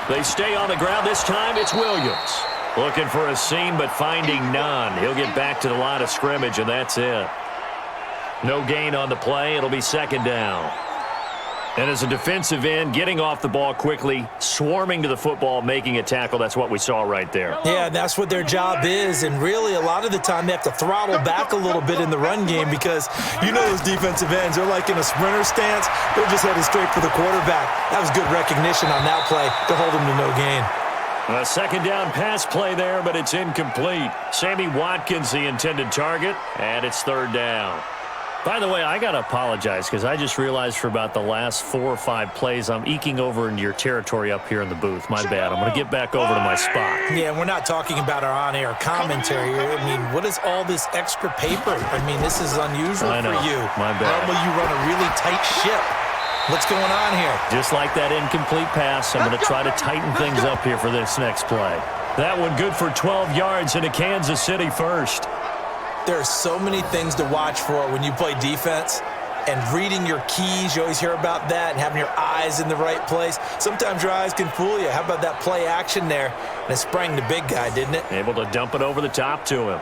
They stay on the ground. This time it's Williams. Looking for a seam, but finding none. He'll get back to the line of scrimmage, and that's it. No gain on the play. It'll be 2nd down. And as a defensive end, getting off the ball quickly, swarming to the football, making a tackle, that's what we saw right there. Yeah, that's what their job is, and really a lot of the time they have to throttle back a little bit in the run game because you know those defensive ends, they're like in a sprinter stance. They're just headed straight for the quarterback. That was good recognition on that play to hold him to no gain. A second down pass play there, but it's incomplete. Sammy Watkins, the intended target, and it's third down. By the way, I got to apologize because I just realized for about the last 4 or 5 plays, I'm eking over into your territory up here in the booth. My bad. I'm going to get back over to my spot. Yeah, we're not talking about our on-air commentary. I mean, what is all this extra paper? I mean, this is unusual for you. My bad. Normally you run a really tight ship. What's going on here? Just like that incomplete pass, I'm going to try to tighten things up here for this next play. That one good for 12 yards into Kansas City first. There are so many things to watch for when you play defense, and reading your keys, you always hear about that, and having your eyes in the right place. Sometimes your eyes can fool you. How about that play action there? And it sprang the big guy, didn't it? Able to dump it over the top to him.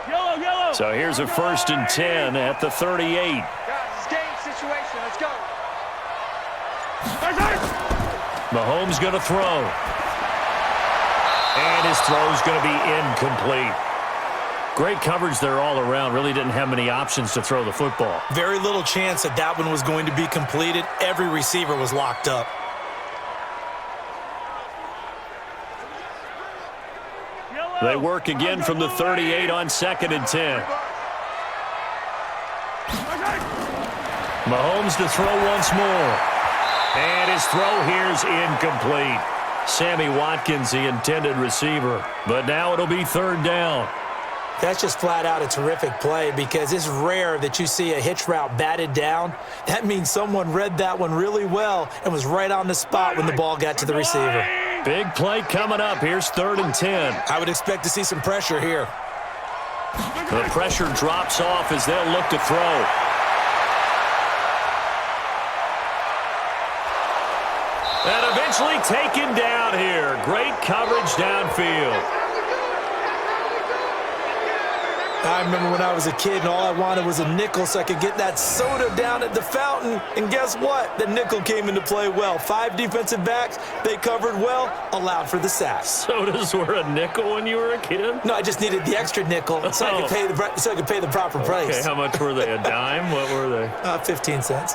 Yellow. So here's a 1st and 10 at the 38. Guys, it's game situation. Let's go. Mahomes going to throw. And his throw's going to be incomplete. Great coverage there all around. Really didn't have many options to throw the football. Very little chance that that one was going to be completed. Every receiver was locked up. They work again from the 38 on 2nd and 10. Mahomes to throw once more. And his throw here's incomplete. Sammy Watkins, the intended receiver. But now it'll be 3rd down. That's just flat out a terrific play because it's rare that you see a hitch route batted down. That means someone read that one really well and was right on the spot when the ball got to the receiver. Big play coming up. Here's 3rd and 10. I would expect to see some pressure here. The pressure drops off as they'll look to throw. And eventually taken down here. Great coverage downfield. I remember when I was a kid and all I wanted was a nickel so I could get that soda down at the fountain. And guess what? The nickel came into play well. 5 defensive backs, they covered well, allowed for the sacks. Sodas were a nickel when you were a kid? No, I just needed the extra nickel so I could pay the proper price. Okay, how much were they? A dime? What were they? 15 cents.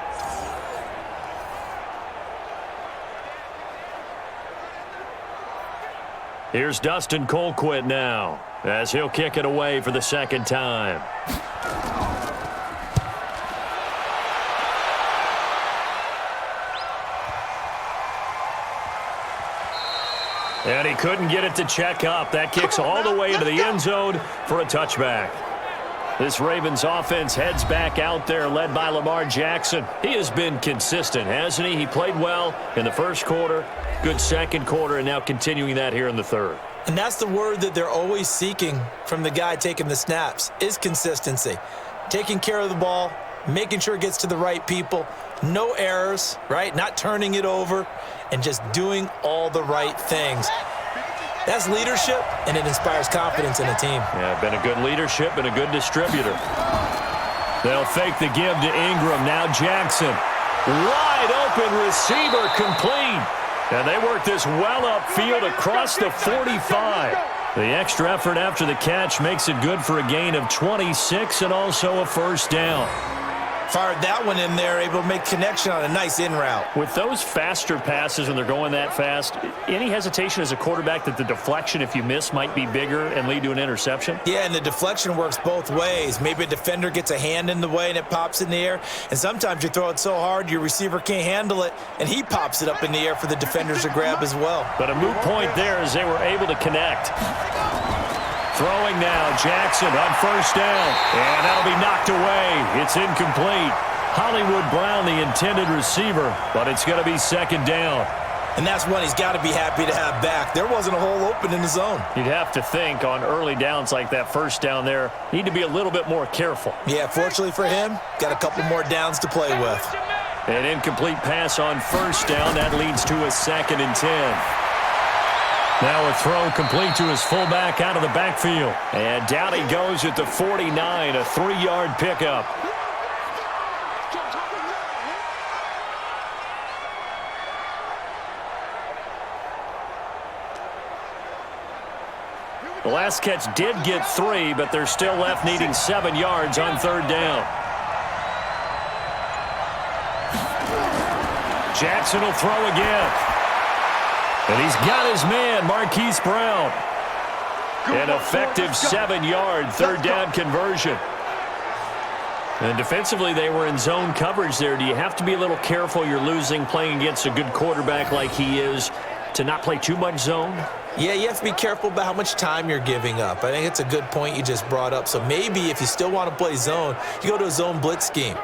Here's Dustin Colquitt now as he'll kick it away for the 2nd time. And he couldn't get it to check up. That kicks all the way into the end zone for a touchback. This Ravens offense heads back out there, led by Lamar Jackson. He has been consistent, hasn't he? He played well in the 1st quarter, good 2nd quarter, and now continuing that here in the 3rd. And that's the word that they're always seeking from the guy taking the snaps, is consistency. Taking care of the ball, making sure it gets to the right people, no errors, right? Not turning it over, and just doing all the right things. That's leadership, and it inspires confidence in a team. Yeah, been a good leadership and a good distributor. They'll fake the give to Ingram. Now Jackson. Wide open receiver complete. And they work this well upfield across the 45. The extra effort after the catch makes it good for a gain of 26 and also a 1st down. Fired that one in there, able to make connection on a nice in route. With those faster passes when they're going that fast, any hesitation as a quarterback that the deflection, if you miss, might be bigger and lead to an interception? Yeah, and the deflection works both ways. Maybe a defender gets a hand in the way and it pops in the air. And sometimes you throw it so hard your receiver can't handle it, and he pops it up in the air for the defenders to grab as well. But a moot point there as they were able to connect. Throwing now, Jackson on 1st down. And that'll be knocked away. It's incomplete. Hollywood Brown, the intended receiver, but it's going to be 2nd down. And that's one he's got to be happy to have back. There wasn't a hole open in the zone. You'd have to think on early downs like that 1st down there, need to be a little bit more careful. Yeah, fortunately for him, got a couple more downs to play with. An incomplete pass on 1st down. That leads to a 2nd and 10. Now a throw complete to his fullback out of the backfield. And down he goes at the 49, a 3-yard pickup. The last catch did get 3, but they're still left needing 7 yards on 3rd down. Jackson will throw again. And he's got his man, Marquise Brown. An effective 7-yard 3rd down conversion. And defensively, they were in zone coverage there. Do you have to be a little careful? You're losing playing against a good quarterback like he is to not play too much zone? Yeah, you have to be careful about how much time you're giving up. I think it's a good point you just brought up. So maybe if you still want to play zone, you go to a zone blitz scheme.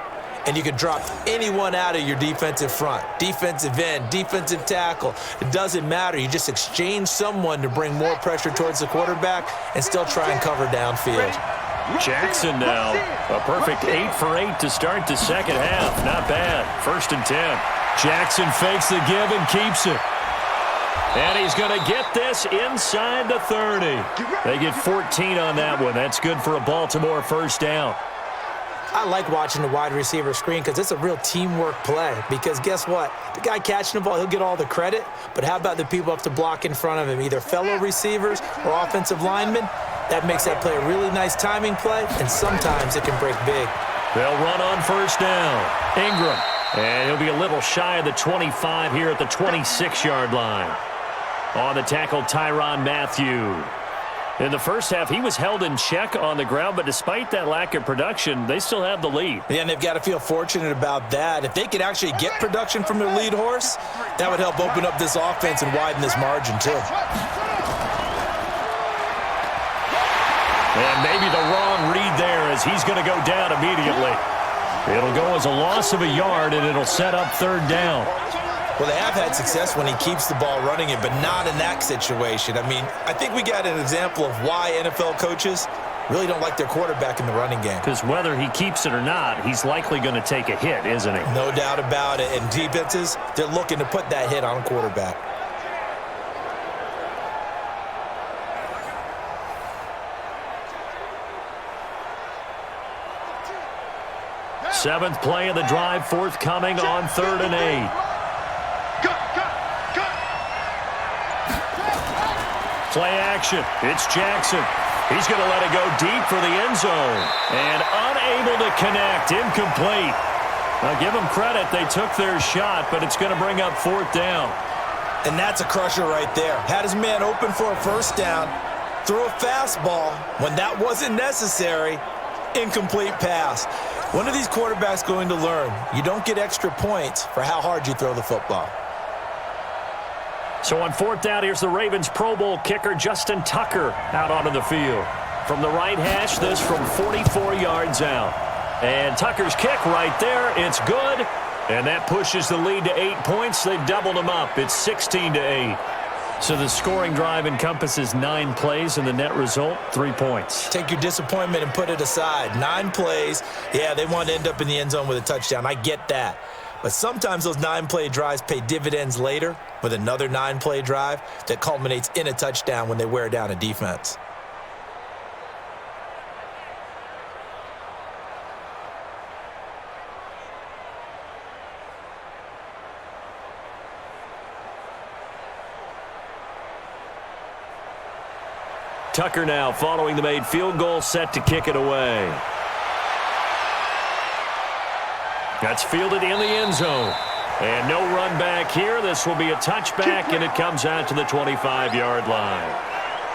And you can drop anyone out of your defensive front. Defensive end, defensive tackle. It doesn't matter. You just exchange someone to bring more pressure towards the quarterback and still try and cover downfield. Jackson now, a perfect 8 for 8 to start the second half. Not bad. 1st and 10. Jackson fakes the give and keeps it. And he's going to get this inside the 30. They get 14 on that one. That's good for a Baltimore 1st down. I like watching the wide receiver screen because it's a real teamwork play. Because guess what? The guy catching the ball, he'll get all the credit. But how about the people up to block in front of him, either fellow receivers or offensive linemen? That makes that play a really nice timing play, and sometimes it can break big. They'll run on 1st down. Ingram. And he'll be a little shy of the 25 here at the 26-yard line. On the tackle, Tyrann Mathieu. In the first half, he was held in check on the ground, but despite that lack of production, they still have the lead. Yeah, and they've got to feel fortunate about that. If they could actually get production from their lead horse, that would help open up this offense and widen this margin, too. And maybe the wrong read there as he's going to go down immediately. It'll go as a loss of a yard, and it'll set up 3rd down. Well, they have had success when he keeps the ball running it, but not in that situation. I mean, I think we got an example of why NFL coaches really don't like their quarterback in the running game. Because whether he keeps it or not, he's likely going to take a hit, isn't he? No doubt about it. And defenses, they're looking to put that hit on a quarterback. Seventh play of the drive forthcoming on 3rd and 8. Play action. It's Jackson. He's going to let it go deep for the end zone. And unable to connect. Incomplete. Now, give them credit. They took their shot, but it's going to bring up 4th down. And that's a crusher right there. Had his man open for a 1st down. Threw a fastball when that wasn't necessary. Incomplete pass. When are these quarterbacks going to learn? You don't get extra points for how hard you throw the football. So on 4th down, here's the Ravens Pro Bowl kicker Justin Tucker out onto the field. From the right hash, this from 44 yards out. And Tucker's kick right there. It's good. And that pushes the lead to 8 points. They've doubled them up. It's 16-8. So the scoring drive encompasses 9 plays, and the net result, 3 points. Take your disappointment and put it aside. 9 plays. Yeah, they want to end up in the end zone with a touchdown. I get that. But sometimes those 9-play drives pay dividends later with another 9-play drive that culminates in a touchdown when they wear down a defense. Tucker now following the made field goal, set to kick it away. That's fielded in the end zone. And no run back here. This will be a touchback, and it comes out to the 25-yard line.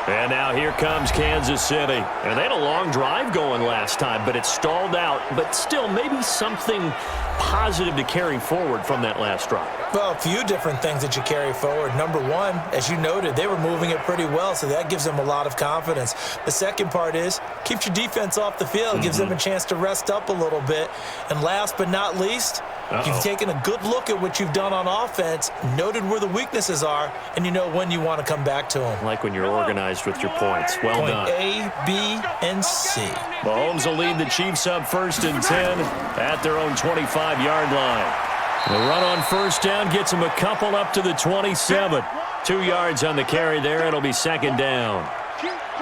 And now here comes Kansas City. And they had a long drive going last time, but it stalled out. But still, maybe something positive to carry forward from that last drive. Well, a few different things that you carry forward. Number one, as you noted, they were moving it pretty well, so that gives them a lot of confidence. The second part is, keeps your defense off the field, gives them a chance to rest up a little bit. And last but not least, you've taken a good look at what you've done on offense, noted where the weaknesses are, and you know when you want to come back to them. Like when you're organized with your points. Well done. Point A, B, and C. Mahomes will lead the Chiefs up 1st and 10 at their own 25-yard line. The run on 1st down gets them a couple up to the 27. 2 yards on the carry there. It'll be 2nd down.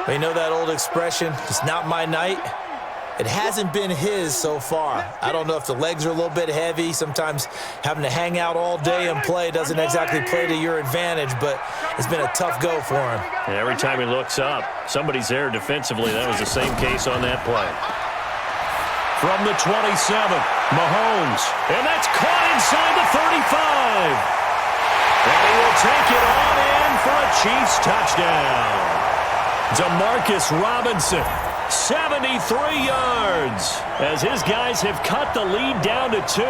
You know that old expression, it's not my night. It hasn't been his so far. I don't know if the legs are a little bit heavy. Sometimes having to hang out all day and play doesn't exactly play to your advantage, but it's been a tough go for him. And every time he looks up, somebody's there defensively. That was the same case on that play. From the 27, Mahomes. And that's caught inside the 35. And he will take it on in for a Chiefs touchdown. Demarcus Robinson, 73 yards, as his guys have cut the lead down to 2.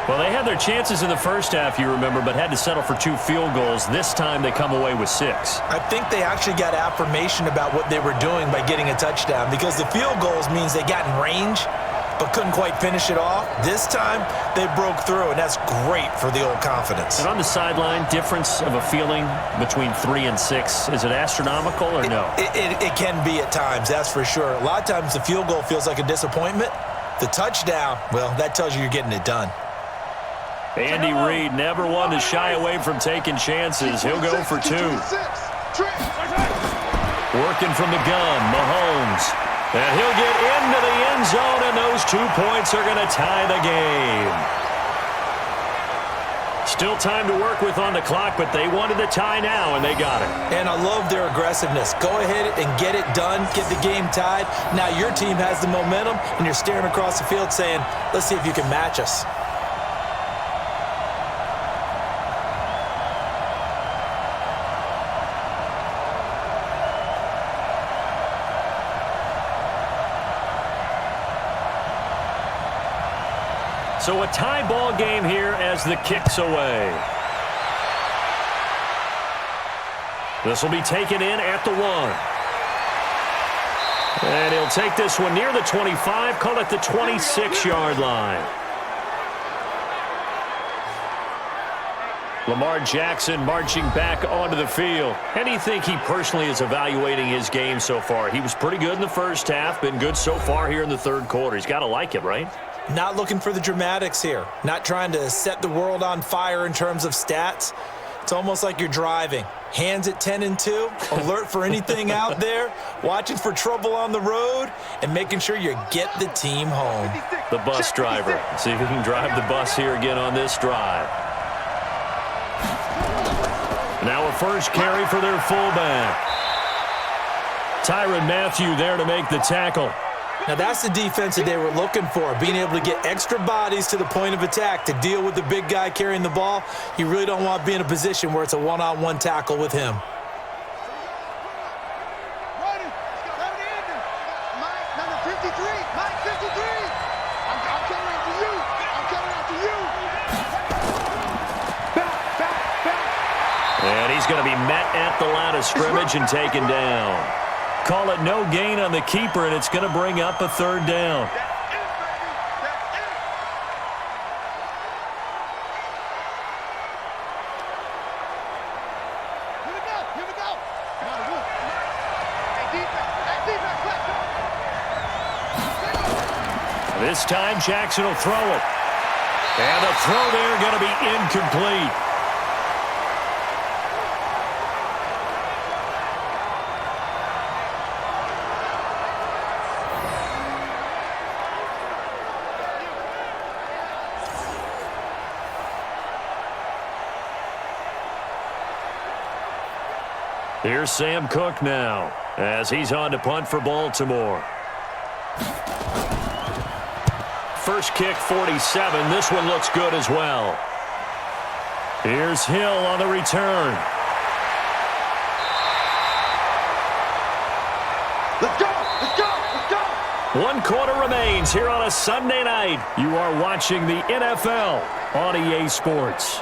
Well, they had their chances in the first half, you remember, but had to settle for 2 field goals. This time they come away with 6. I think they actually got affirmation about what they were doing by getting a touchdown, because the field goals means they got in range but couldn't quite finish it off. This time they broke through, and that's great for the old confidence. And on the sideline, difference of a feeling between 3 and 6, is it astronomical or no? It can be at times, that's for sure. A lot of times the field goal feels like a disappointment. The touchdown, well, that tells you you're getting it done. Andy Reid never one to shy away from taking chances. He'll go for 2. Working from the gun, Mahomes. And he'll get into the end zone, and those 2 points are going to tie the game. Still time to work with on the clock, but they wanted the tie now, and they got it. And I love their aggressiveness. Go ahead and get it done, get the game tied. Now your team has the momentum, and you're staring across the field saying, let's see if you can match us. So a tie ball game here as the kick's away. This will be taken in at the 1. And he'll take this one near the 25, call it the 26-yard line. Lamar Jackson marching back onto the field. How do you think he personally is evaluating his game so far? He was pretty good in the first half, been good so far here in the third quarter. He's got to like it, right? Not looking for the dramatics here. Not trying to set the world on fire in terms of stats. It's almost like you're driving. Hands at 10 and 2, alert for anything out there, watching for trouble on the road, and making sure you get the team home. The bus driver. See if he can drive the bus here again on this drive. Now a first carry for their fullback. Tyrann Mathieu there to make the tackle. Now that's the defense that they were looking for, being able to get extra bodies to the point of attack to deal with the big guy carrying the ball. You really don't want to be in a position where it's a one-on-one tackle with him. Number 53, Mike 53. I'm coming after you. I'm coming after you. Back. And he's going to be met at the line of scrimmage and taken down. Call it no gain on the keeper, and it's going to bring up a 3rd down. Here we go. Hey, defense. This time, Jackson will throw it. And the throw there going to be incomplete. Here's Sam Cook now, as he's on to punt for Baltimore. First kick, 47. This one looks good as well. Here's Hill on the return. Let's go. Let's go. Let's go. 1 quarter remains here on a Sunday night. You are watching the NFL on EA Sports.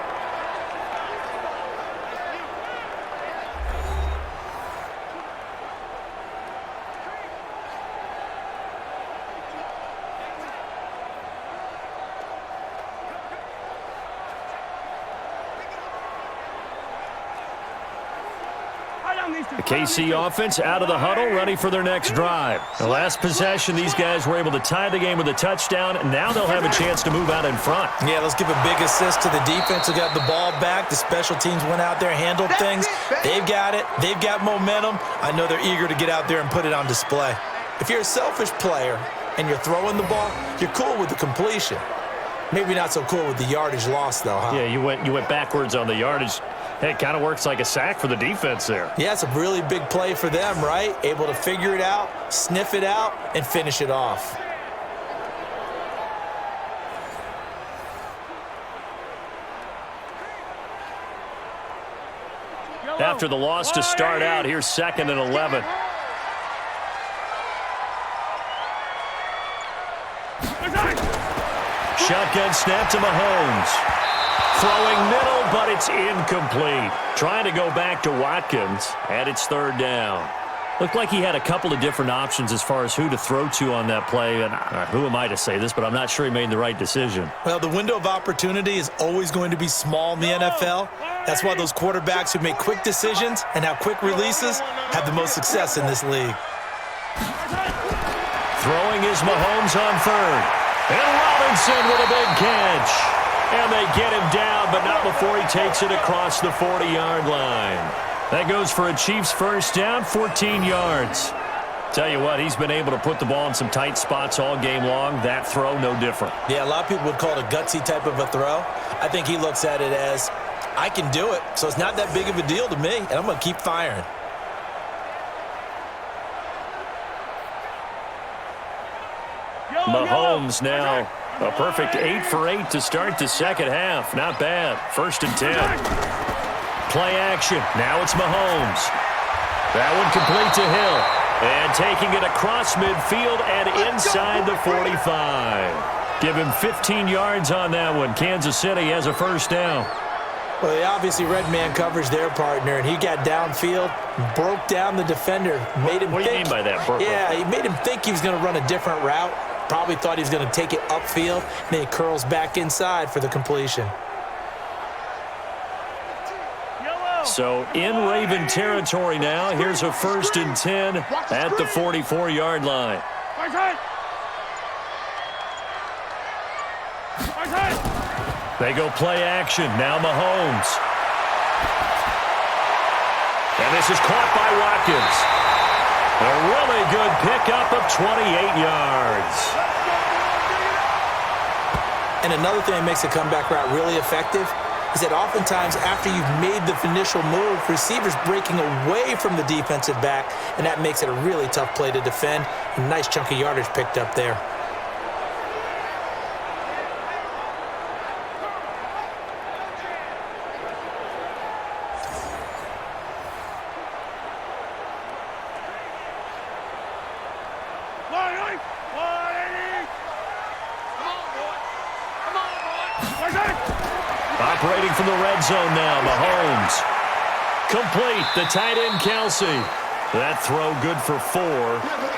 The KC offense out of the huddle, ready for their next drive. The last possession, these guys were able to tie the game with a touchdown, and now they'll have a chance to move out in front. Yeah, let's give a big assist to the defense who got the ball back. The special teams went out there, handled things. They've got it. They've got momentum. I know they're eager to get out there and put it on display. If you're a selfish player, and you're throwing the ball, you're cool with the completion. Maybe not so cool with the yardage loss, though, huh? Yeah, you went backwards on the yardage. Hey, it kind of works like a sack for the defense there. Yeah, it's a really big play for them, right? Able to figure it out, sniff it out, and finish it off. After the loss to start out, here's 2nd and 11. Shotgun snap to Mahomes. Throwing middle, but it's incomplete. Trying to go back to Watkins, and it's 3rd down. Looked like he had a couple of different options as far as who to throw to on that play. And who am I to say this, but I'm not sure he made the right decision. Well, the window of opportunity is always going to be small in the NFL. That's why those quarterbacks who make quick decisions and have quick releases have the most success in this league. Throwing is Mahomes on 3rd. And Robinson with a big catch. And they get him down, but not before he takes it across the 40-yard line. That goes for a Chiefs first down, 14 yards. Tell you what, he's been able to put the ball in some tight spots all game long. That throw, no different. Yeah, a lot of people would call it a gutsy type of a throw. I think he looks at it as, I can do it, so it's not that big of a deal to me, and I'm going to keep firing. Mahomes now a perfect 8 for 8 to start the second half. Not bad. 1st and 10. Play action. Now it's Mahomes. That one complete to Hill. And taking it across midfield and inside the 45. Give him 15 yards on that one. Kansas City has a first down. Well, they obviously red man coverage their partner, and he got downfield, broke down the defender, made him think. What do you mean by that? Yeah, he made him think he was going to run a different route. Probably thought he was going to take it upfield, and then he curls back inside for the completion. So in Raven territory now. Here's a 1st and 10 at the 44-yard line. They go play action. Now Mahomes. And this is caught by Watkins. A really good pickup of 28 yards. And another thing that makes a comeback route really effective is that oftentimes after you've made the initial move, receivers breaking away from the defensive back, and that makes it a really tough play to defend. A nice chunk of yardage picked up there. Operating from the red zone now, Mahomes. Complete, the tight end, Kelsey. That throw good for 4.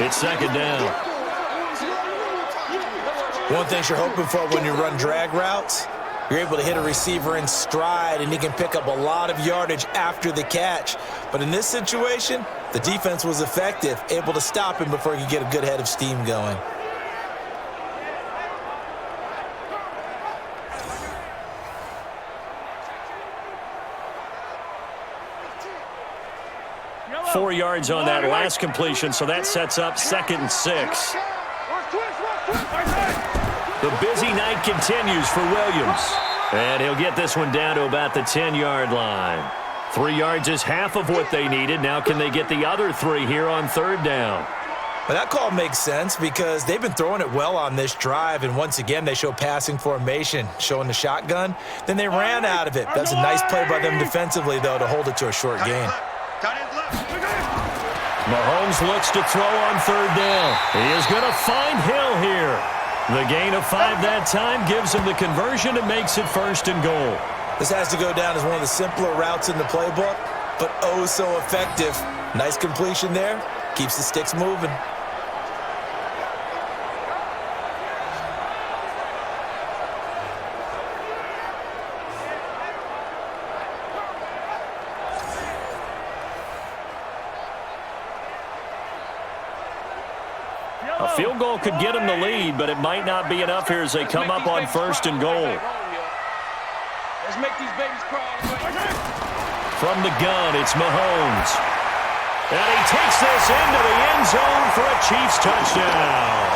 It's 2nd down. One thing you're hoping for when you run drag routes, you're able to hit a receiver in stride, and he can pick up a lot of yardage after the catch. But in this situation, the defense was effective, able to stop him before he could get a good head of steam going. – 4 yards on that last completion, so that sets up 2nd and 6. The busy night continues for Williams. And he'll get this one down to about the 10-yard line. 3 yards is half of what they needed. Now can they get the other 3 here on 3rd down? Well, that call makes sense because they've been throwing it well on this drive, and once again they show passing formation, showing the shotgun. Then they ran out of it. That's a nice play by them defensively, though, to hold it to a short gain. Mahomes looks to throw on 3rd down. He is going to find Hill here. The gain of 5 that time gives him the conversion and makes it 1st and goal. This has to go down as one of the simpler routes in the playbook, but oh so effective. Nice completion there. Keeps the sticks moving. A field goal could get them the lead, but it might not be enough here as they come up on 1st and goal. Let's make these babies cry. From the gun, it's Mahomes. And he takes this into the end zone for a Chiefs touchdown.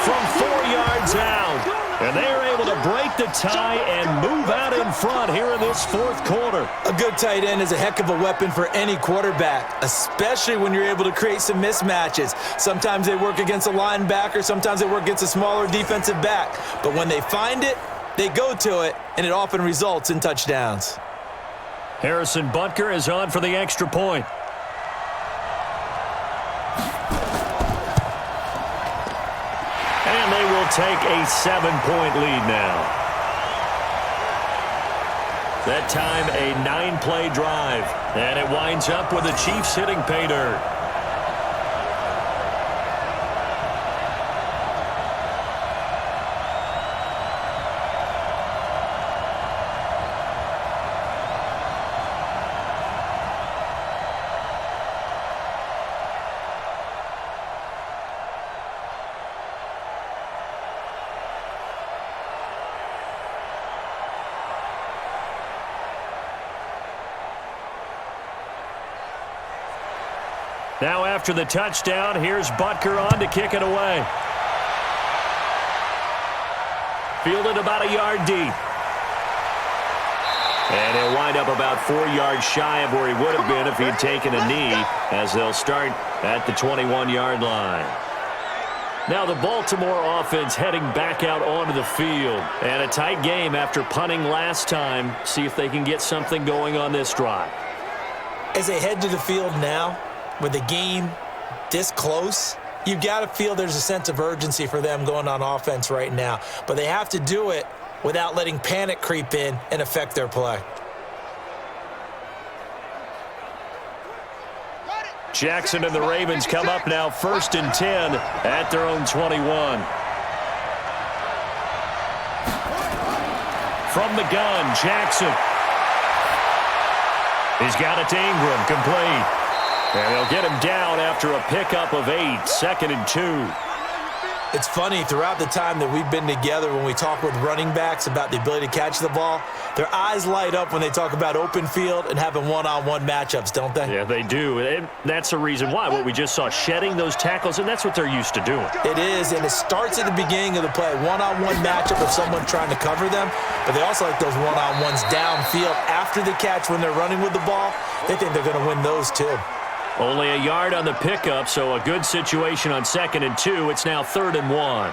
from 4 yards out. And they are able to break the tie and move out in front here in this fourth quarter. A good tight end is a heck of a weapon for any quarterback, especially when you're able to create some mismatches. Sometimes they work against a linebacker, sometimes they work against a smaller defensive back. But when they find it, they go to it, and it often results in touchdowns. Harrison Butker is on for the extra point. And they will take a 7-point lead now. That time, a 9-play drive. And it winds up with the Chiefs hitting pay dirt. Now after the touchdown, here's Butker on to kick it away. Fielded about a yard deep. And he'll wind up about 4 yards shy of where he would have been if he had taken a knee, as they'll start at the 21-yard line. Now the Baltimore offense heading back out onto the field. And a tight game after punting last time. See if they can get something going on this drive. As they head to the field now, with the game this close, you've got to feel there's a sense of urgency for them going on offense right now. But they have to do it without letting panic creep in and affect their play. Jackson and the Ravens come up now 1st and 10 at their own 21. From the gun, Jackson. He's got it to Ingram, complete. And they'll get him down after a pickup of 8, 2nd and 2. It's funny, throughout the time that we've been together, when we talk with running backs about the ability to catch the ball, their eyes light up when they talk about open field and having one-on-one matchups, don't they? Yeah, they do. And that's the reason why. What we just saw, shedding those tackles, and that's what they're used to doing. It is, and it starts at the beginning of the play. One-on-one matchup of someone trying to cover them, but they also like those one-on-ones downfield after the catch when they're running with the ball. They think they're going to win those too. Only a yard on the pickup, so a good situation on 2nd and 2. It's now 3rd and 1.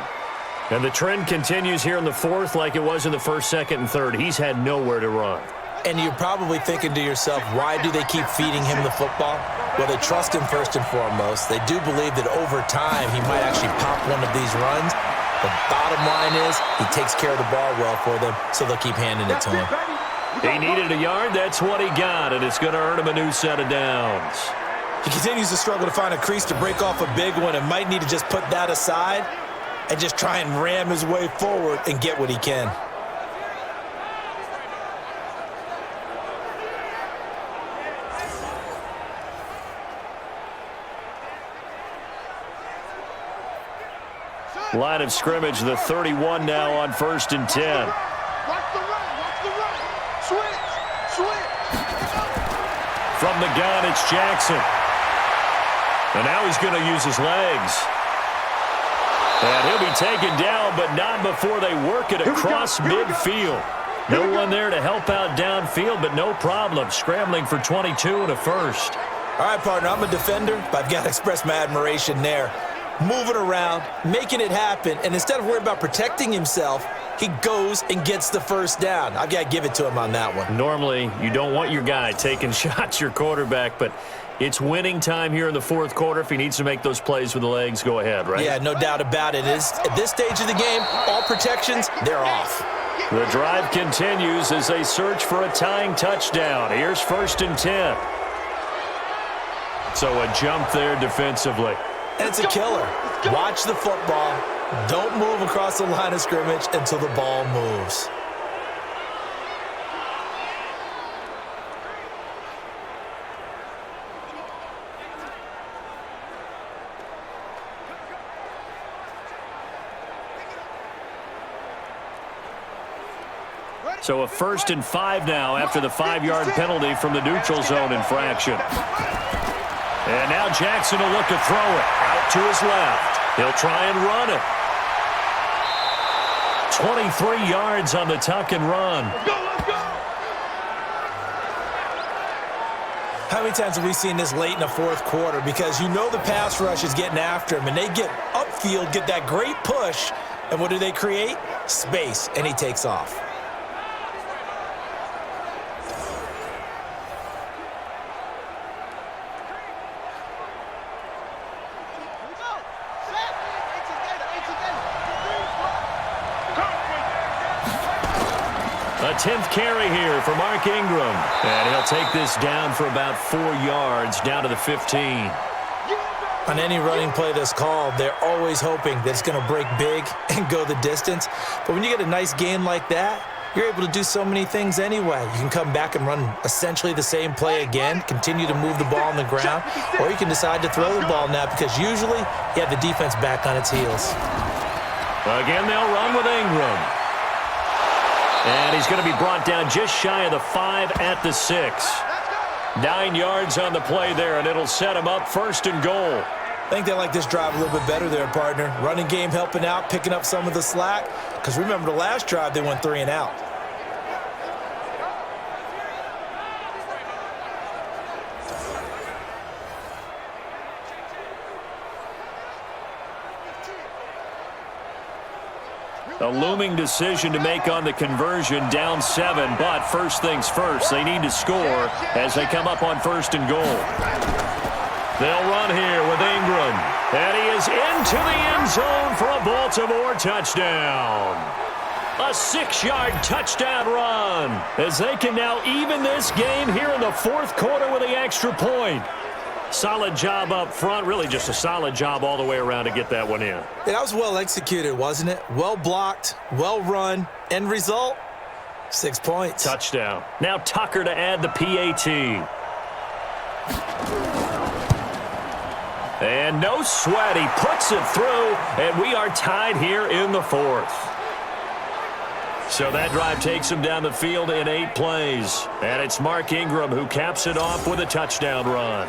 And the trend continues here in the fourth like it was in the 1st, 2nd, and 3rd. He's had nowhere to run. And you're probably thinking to yourself, why do they keep feeding him the football? Well, they trust him first and foremost. They do believe that over time he might actually pop one of these runs. The bottom line is he takes care of the ball well for them, so they'll keep handing it to him. He needed a yard. That's what he got, and it's going to earn him a new set of downs. He continues to struggle to find a crease to break off a big one and might need to just put that aside and just try and ram his way forward and get what he can. Line of scrimmage, the 31 now on 1st and 10. Watch the run. Switch. From the gun, it's Jackson. And now he's going to use his legs. And he'll be taken down, but not before they work it across midfield. No one there to help out downfield, but no problem. Scrambling for 22 and a first. All right, partner, I'm a defender, but I've got to express my admiration there. Moving around, making it happen, and instead of worrying about protecting himself, he goes and gets the first down. I've got to give it to him on that one. Normally, you don't want your guy taking shots, your quarterback, but it's winning time here in the fourth quarter. If he needs to make those plays with the legs, go ahead, right? Yeah, no doubt about it. At this stage of the game, all protections, they're off. The drive continues as they search for a tying touchdown. Here's 1st and 10. So a jump there defensively. And it's a killer. Watch the football. Don't move across the line of scrimmage until the ball moves. So a 1st and 5 now after the 5-yard penalty from the neutral zone infraction. And now Jackson will look to throw it out to his left. He'll try and run it. 23 yards on the tuck and run. Let's go! How many times have we seen this late in the fourth quarter? Because you know the pass rush is getting after him, and they get upfield, get that great push, and what do they create? Space, and he takes off. A 10th carry here for Mark Ingram. And he'll take this down for about 4 yards, down to the 15. On any running play that's called, they're always hoping that it's going to break big and go the distance. But when you get a nice gain like that, you're able to do so many things anyway. You can come back and run essentially the same play again, continue to move the ball on the ground, or you can decide to throw the ball now because usually you have the defense back on its heels. Again, they'll run with Ingram. And he's going to be brought down just shy of the 5 at the 6. 9 yards on the play there, and it'll set him up 1st and goal. I think they like this drive a little bit better there, partner. Running game helping out, picking up some of the slack. Because remember the last drive, they went 3 and out. A looming decision to make on the conversion, down 7, but first things first, they need to score as they come up on 1st and goal. They'll run here with Ingram, and he is into the end zone for a Baltimore touchdown. A 6-yard touchdown run as they can now even this game here in the 4th quarter with the extra point. Solid job up front, really just a solid job all the way around to get that one in. Yeah, that was well executed, wasn't it? Well blocked, well run. End result, 6 points. Touchdown. Now Tucker to add the PAT. And no sweat, he puts it through, and we are tied here in the 4th. So that drive takes him down the field in 8 plays. And it's Mark Ingram who caps it off with a touchdown run.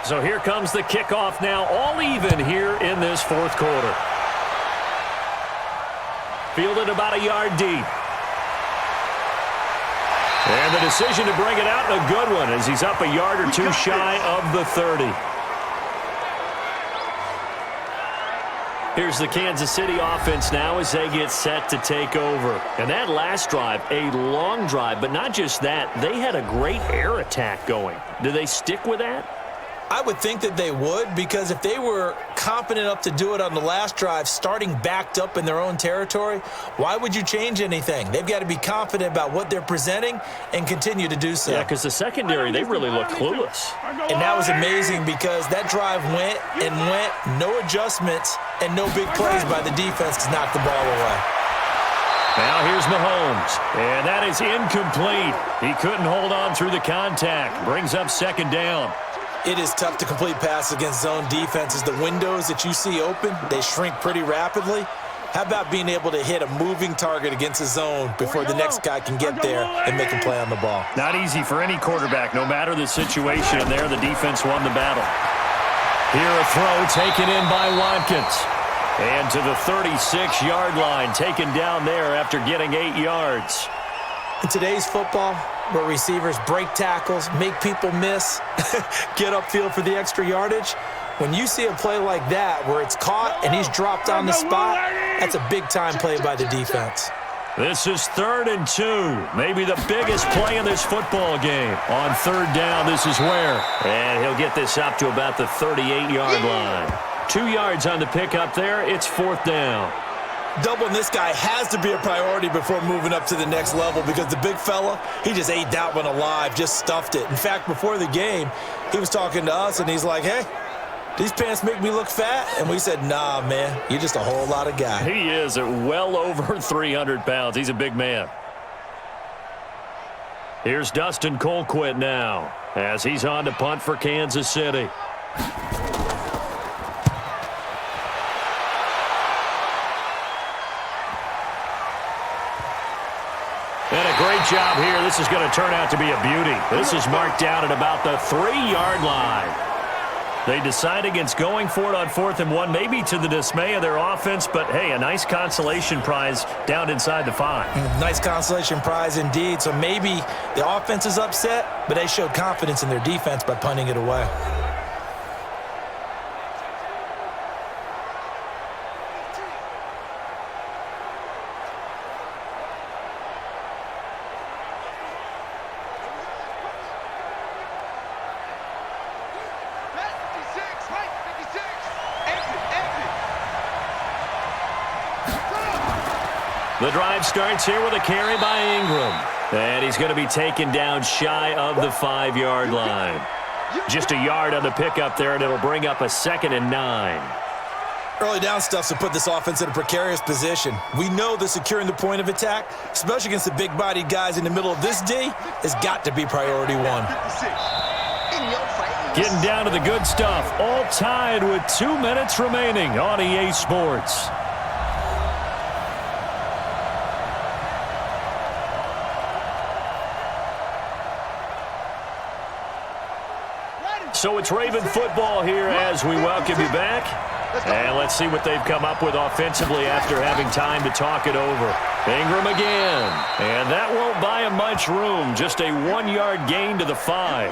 So here comes the kickoff now, all even here in this 4th quarter. Fielded about a yard deep. And the decision to bring it out, a good one, as he's up a yard or 2 shy of the 30. Here's the Kansas City offense now as they get set to take over. And that last drive, a long drive, but not just that, they had a great air attack going. Do they stick with that? I would think that they would, because if they were confident enough to do it on the last drive, starting backed up in their own territory, why would you change anything? They've got to be confident about what they're presenting and continue to do so. Yeah, because the secondary, they really look clueless. And that was amazing because that drive went and went, no adjustments, and no big plays by the defense to knock the ball away. Now here's Mahomes, and that is incomplete. He couldn't hold on through the contact. Brings up 2nd down. It is tough to complete passes against zone defenses. The windows that you see open, they shrink pretty rapidly. How about being able to hit a moving target against a zone before the next guy can get there and make a play on the ball? Not easy for any quarterback, no matter the situation. And there, the defense won the battle. Here a throw taken in by Watkins. And to the 36-yard line, taken down there after getting 8 yards. In today's football, where receivers break tackles, make people miss, get upfield for the extra yardage, when you see a play like that where it's caught and he's dropped on the spot, that's a big-time play by the defense. This is 3rd and 2, maybe the biggest play in this football game. On 3rd down, this is where. And he'll get this up to about the 38-yard line. 2 yards on the pickup there. It's 4th down. Doubling this guy has to be a priority before moving up to the next level because the big fella, he just ate that one alive, just stuffed it. In fact, before the game, he was talking to us, and he's like, hey, these pants make me look fat. And we said, nah, man, you're just a whole lot of guy. He is at well over 300 pounds. He's a big man. Here's Dustin Colquitt now as he's on to punt for Kansas City. And a great job here. This is going to turn out to be a beauty. This is marked down at about the 3-yard line. They decide against going for it on 4th and 1, maybe to the dismay of their offense, but hey, a nice consolation prize down inside the 5. Nice consolation prize indeed. So maybe the offense is upset, but they showed confidence in their defense by punting it away. The drive starts here with a carry by Ingram. And he's going to be taken down shy of the 5-yard line. Just a yard on the pickup there, and it'll bring up a 2nd and 9. Early down stuff to put this offense in a precarious position. We know that securing the point of attack, especially against the big-bodied guys in the middle of this D, has got to be priority 1. Getting down to the good stuff. All tied with 2 minutes remaining on EA Sports. So it's Raven football here as we welcome you back. And let's see what they've come up with offensively after having time to talk it over. Ingram again. And that won't buy him much room. Just a 1-yard gain to the 5.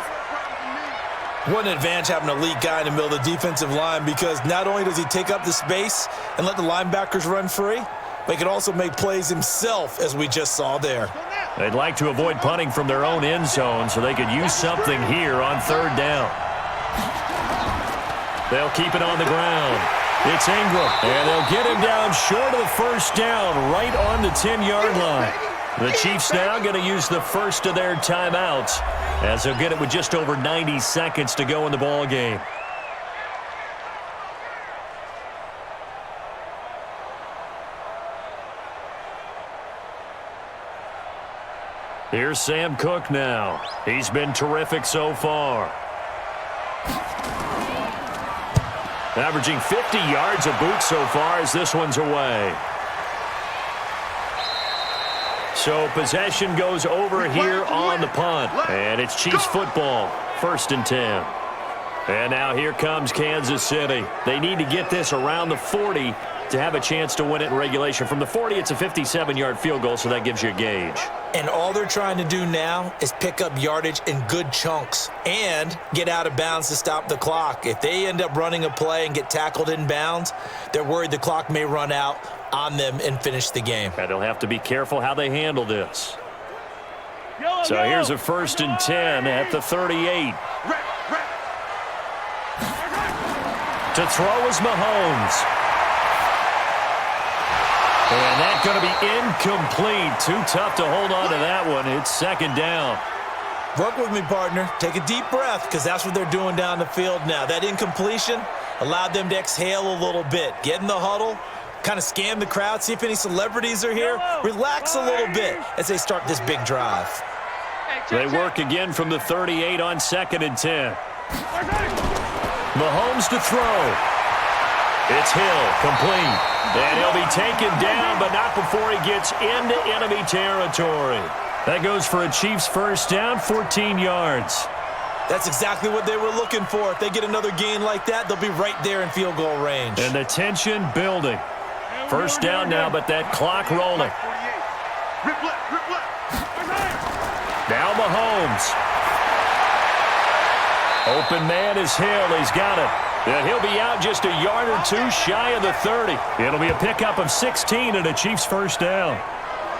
What an advantage having an elite guy in the middle of the defensive line, because not only does he take up the space and let the linebackers run free, but he can also make plays himself, as we just saw there. They'd like to avoid punting from their own end zone so they could use something here on 3rd down. They'll keep it on the ground. It's Ingram, and they'll get him down short of the 1st down, right on the 10-yard line. The Chiefs now going to use the first of their timeouts, as they'll get it with just over 90 seconds to go in the ball game. Here's Sam Cook now. He's been terrific so far. Averaging 50 yards a boot so far as this one's away. So possession goes over here on the punt. And it's Chiefs football, 1st and 10. And now here comes Kansas City. They need to get this around the 40 to have a chance to win it in regulation. From the 40, it's a 57-yard field goal, so that gives you a gauge. And all they're trying to do now is pick up yardage in good chunks and get out of bounds to stop the clock. If they end up running a play and get tackled in bounds, they're worried the clock may run out on them and finish the game. And they'll have to be careful how they handle this. So here's a 1st and 10 at the 38. To throw is Mahomes. And that's going to be incomplete. Too tough to hold on to that one. It's 2nd down. Work with me, partner. Take a deep breath, because that's what they're doing down the field now. That incompletion allowed them to exhale a little bit. Get in the huddle, kind of scan the crowd, see if any celebrities are here. Relax a little bit as they start this big drive. They work again from the 38 on 2nd and 10. Mahomes to throw. It's Hill, complete. And he'll be taken down, but not before he gets into enemy territory. That goes for a Chiefs 1st down, 14 yards. That's exactly what they were looking for. If they get another gain like that, they'll be right there in field goal range. And the tension building. 1st down now, but that clock rolling. Now Mahomes. Open man is Hill. He's got it. And he'll be out just a yard or two shy of the 30. It'll be a pickup of 16 and a Chiefs 1st down.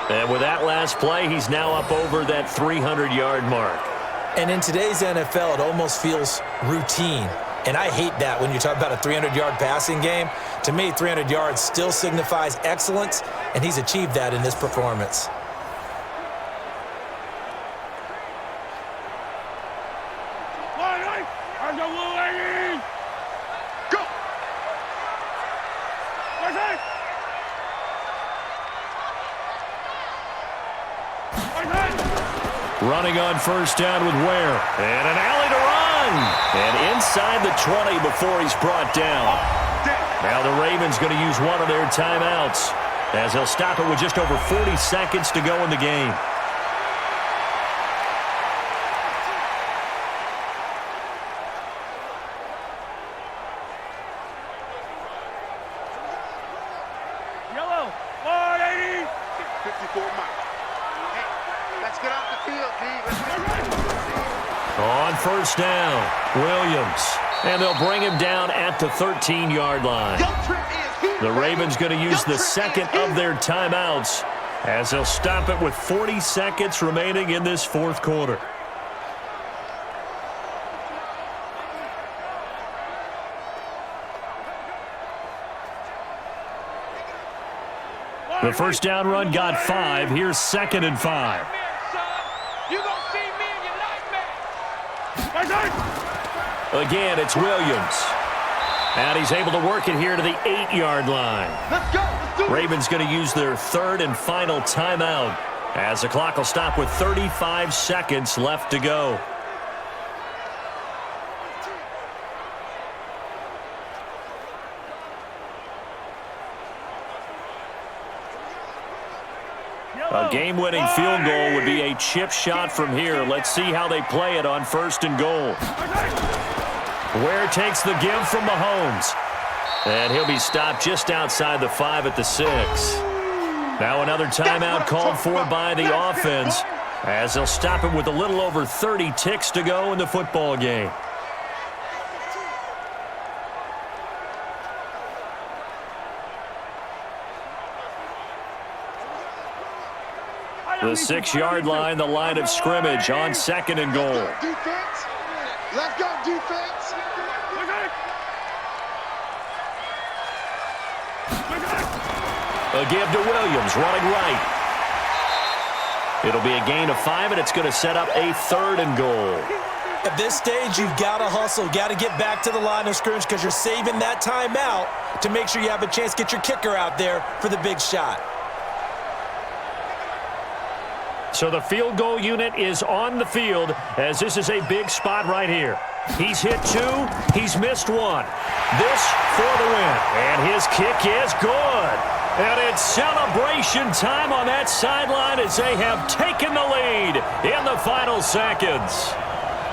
And with that last play, he's now up over that 300-yard mark. And in today's NFL, it almost feels routine. And I hate that when you talk about a 300-yard passing game. To me, 300 yards still signifies excellence, and he's achieved that in this performance. Running on first down with Ware. And an alley to run. And inside the 20 before he's brought down. Now the Ravens going to use one of their timeouts as they'll stop it with just over 40 seconds to go in the game. Yellow, 180. 54 Mike. Hey, let's get off the field, D. Let's get On first down, Williams. And they'll bring him down at the 13-yard line. The Ravens going to use the second of their timeouts as they'll stop it with 40 seconds remaining in this fourth quarter. The first down run got 5. Here's 2nd and 5. You gonna see me in your nightmare. Again, it's Williams. And he's able to work it here to the 8-yard line. Let's go. Let's do it. Ravens going to use their third and final timeout as the clock will stop with 35 seconds left to go. A game-winning field goal would be a chip shot from here. Let's see how they play it on first and goal. Ware takes the give from Mahomes. And he'll be stopped just outside the 5 at the 6. Now another timeout called for by the offense as they'll stop it with a little over 30 ticks to go in the football game. The 6-yard line, the line of scrimmage on 2nd and goal. Defense. Let's go, defense. A give to Williams, running right. It'll be a gain of 5, and it's going to set up a 3rd and goal. At this stage, you've got to hustle, got to get back to the line of scrimmage because you're saving that timeout to make sure you have a chance to get your kicker out there for the big shot. So the field goal unit is on the field as this is a big spot right here. He's hit 2. He's missed 1. This for the win. And his kick is good. And it's celebration time on that sideline as they have taken the lead in the final seconds.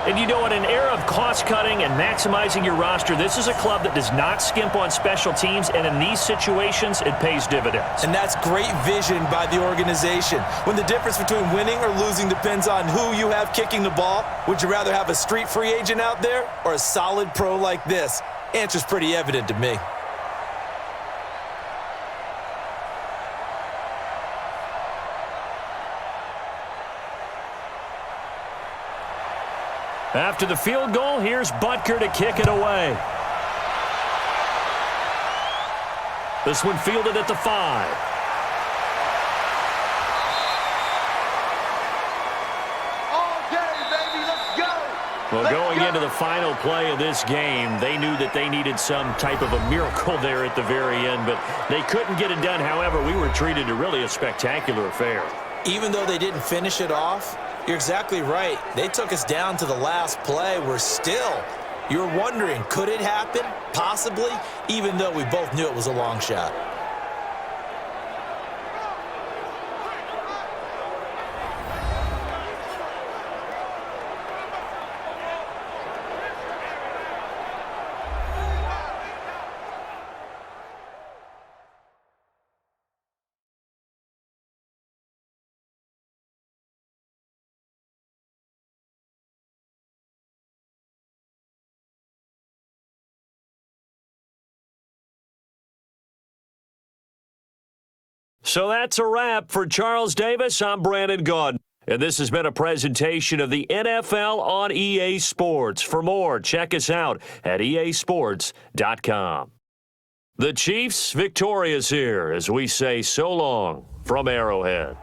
And you know, in an era of cost-cutting and maximizing your roster, this is a club that does not skimp on special teams, and in these situations, it pays dividends. And that's great vision by the organization. When the difference between winning or losing depends on who you have kicking the ball, would you rather have a street free agent out there or a solid pro like this? Answer's pretty evident to me. After the field goal, here's Butker to kick it away. This one fielded at the 5. All day, baby. Let's go. Well, going into the final play of this game, they knew that they needed some type of a miracle there at the very end, but they couldn't get it done. However, we were treated to really a spectacular affair. Even though they didn't finish it off, you're exactly right. They took us down to the last play. You're wondering, could it happen? Possibly, even though we both knew it was a long shot. So that's a wrap for Charles Davis. I'm Brandon Gaudin. And this has been a presentation of the NFL on EA Sports. For more, check us out at easports.com. The Chiefs victorious here as we say so long from Arrowhead.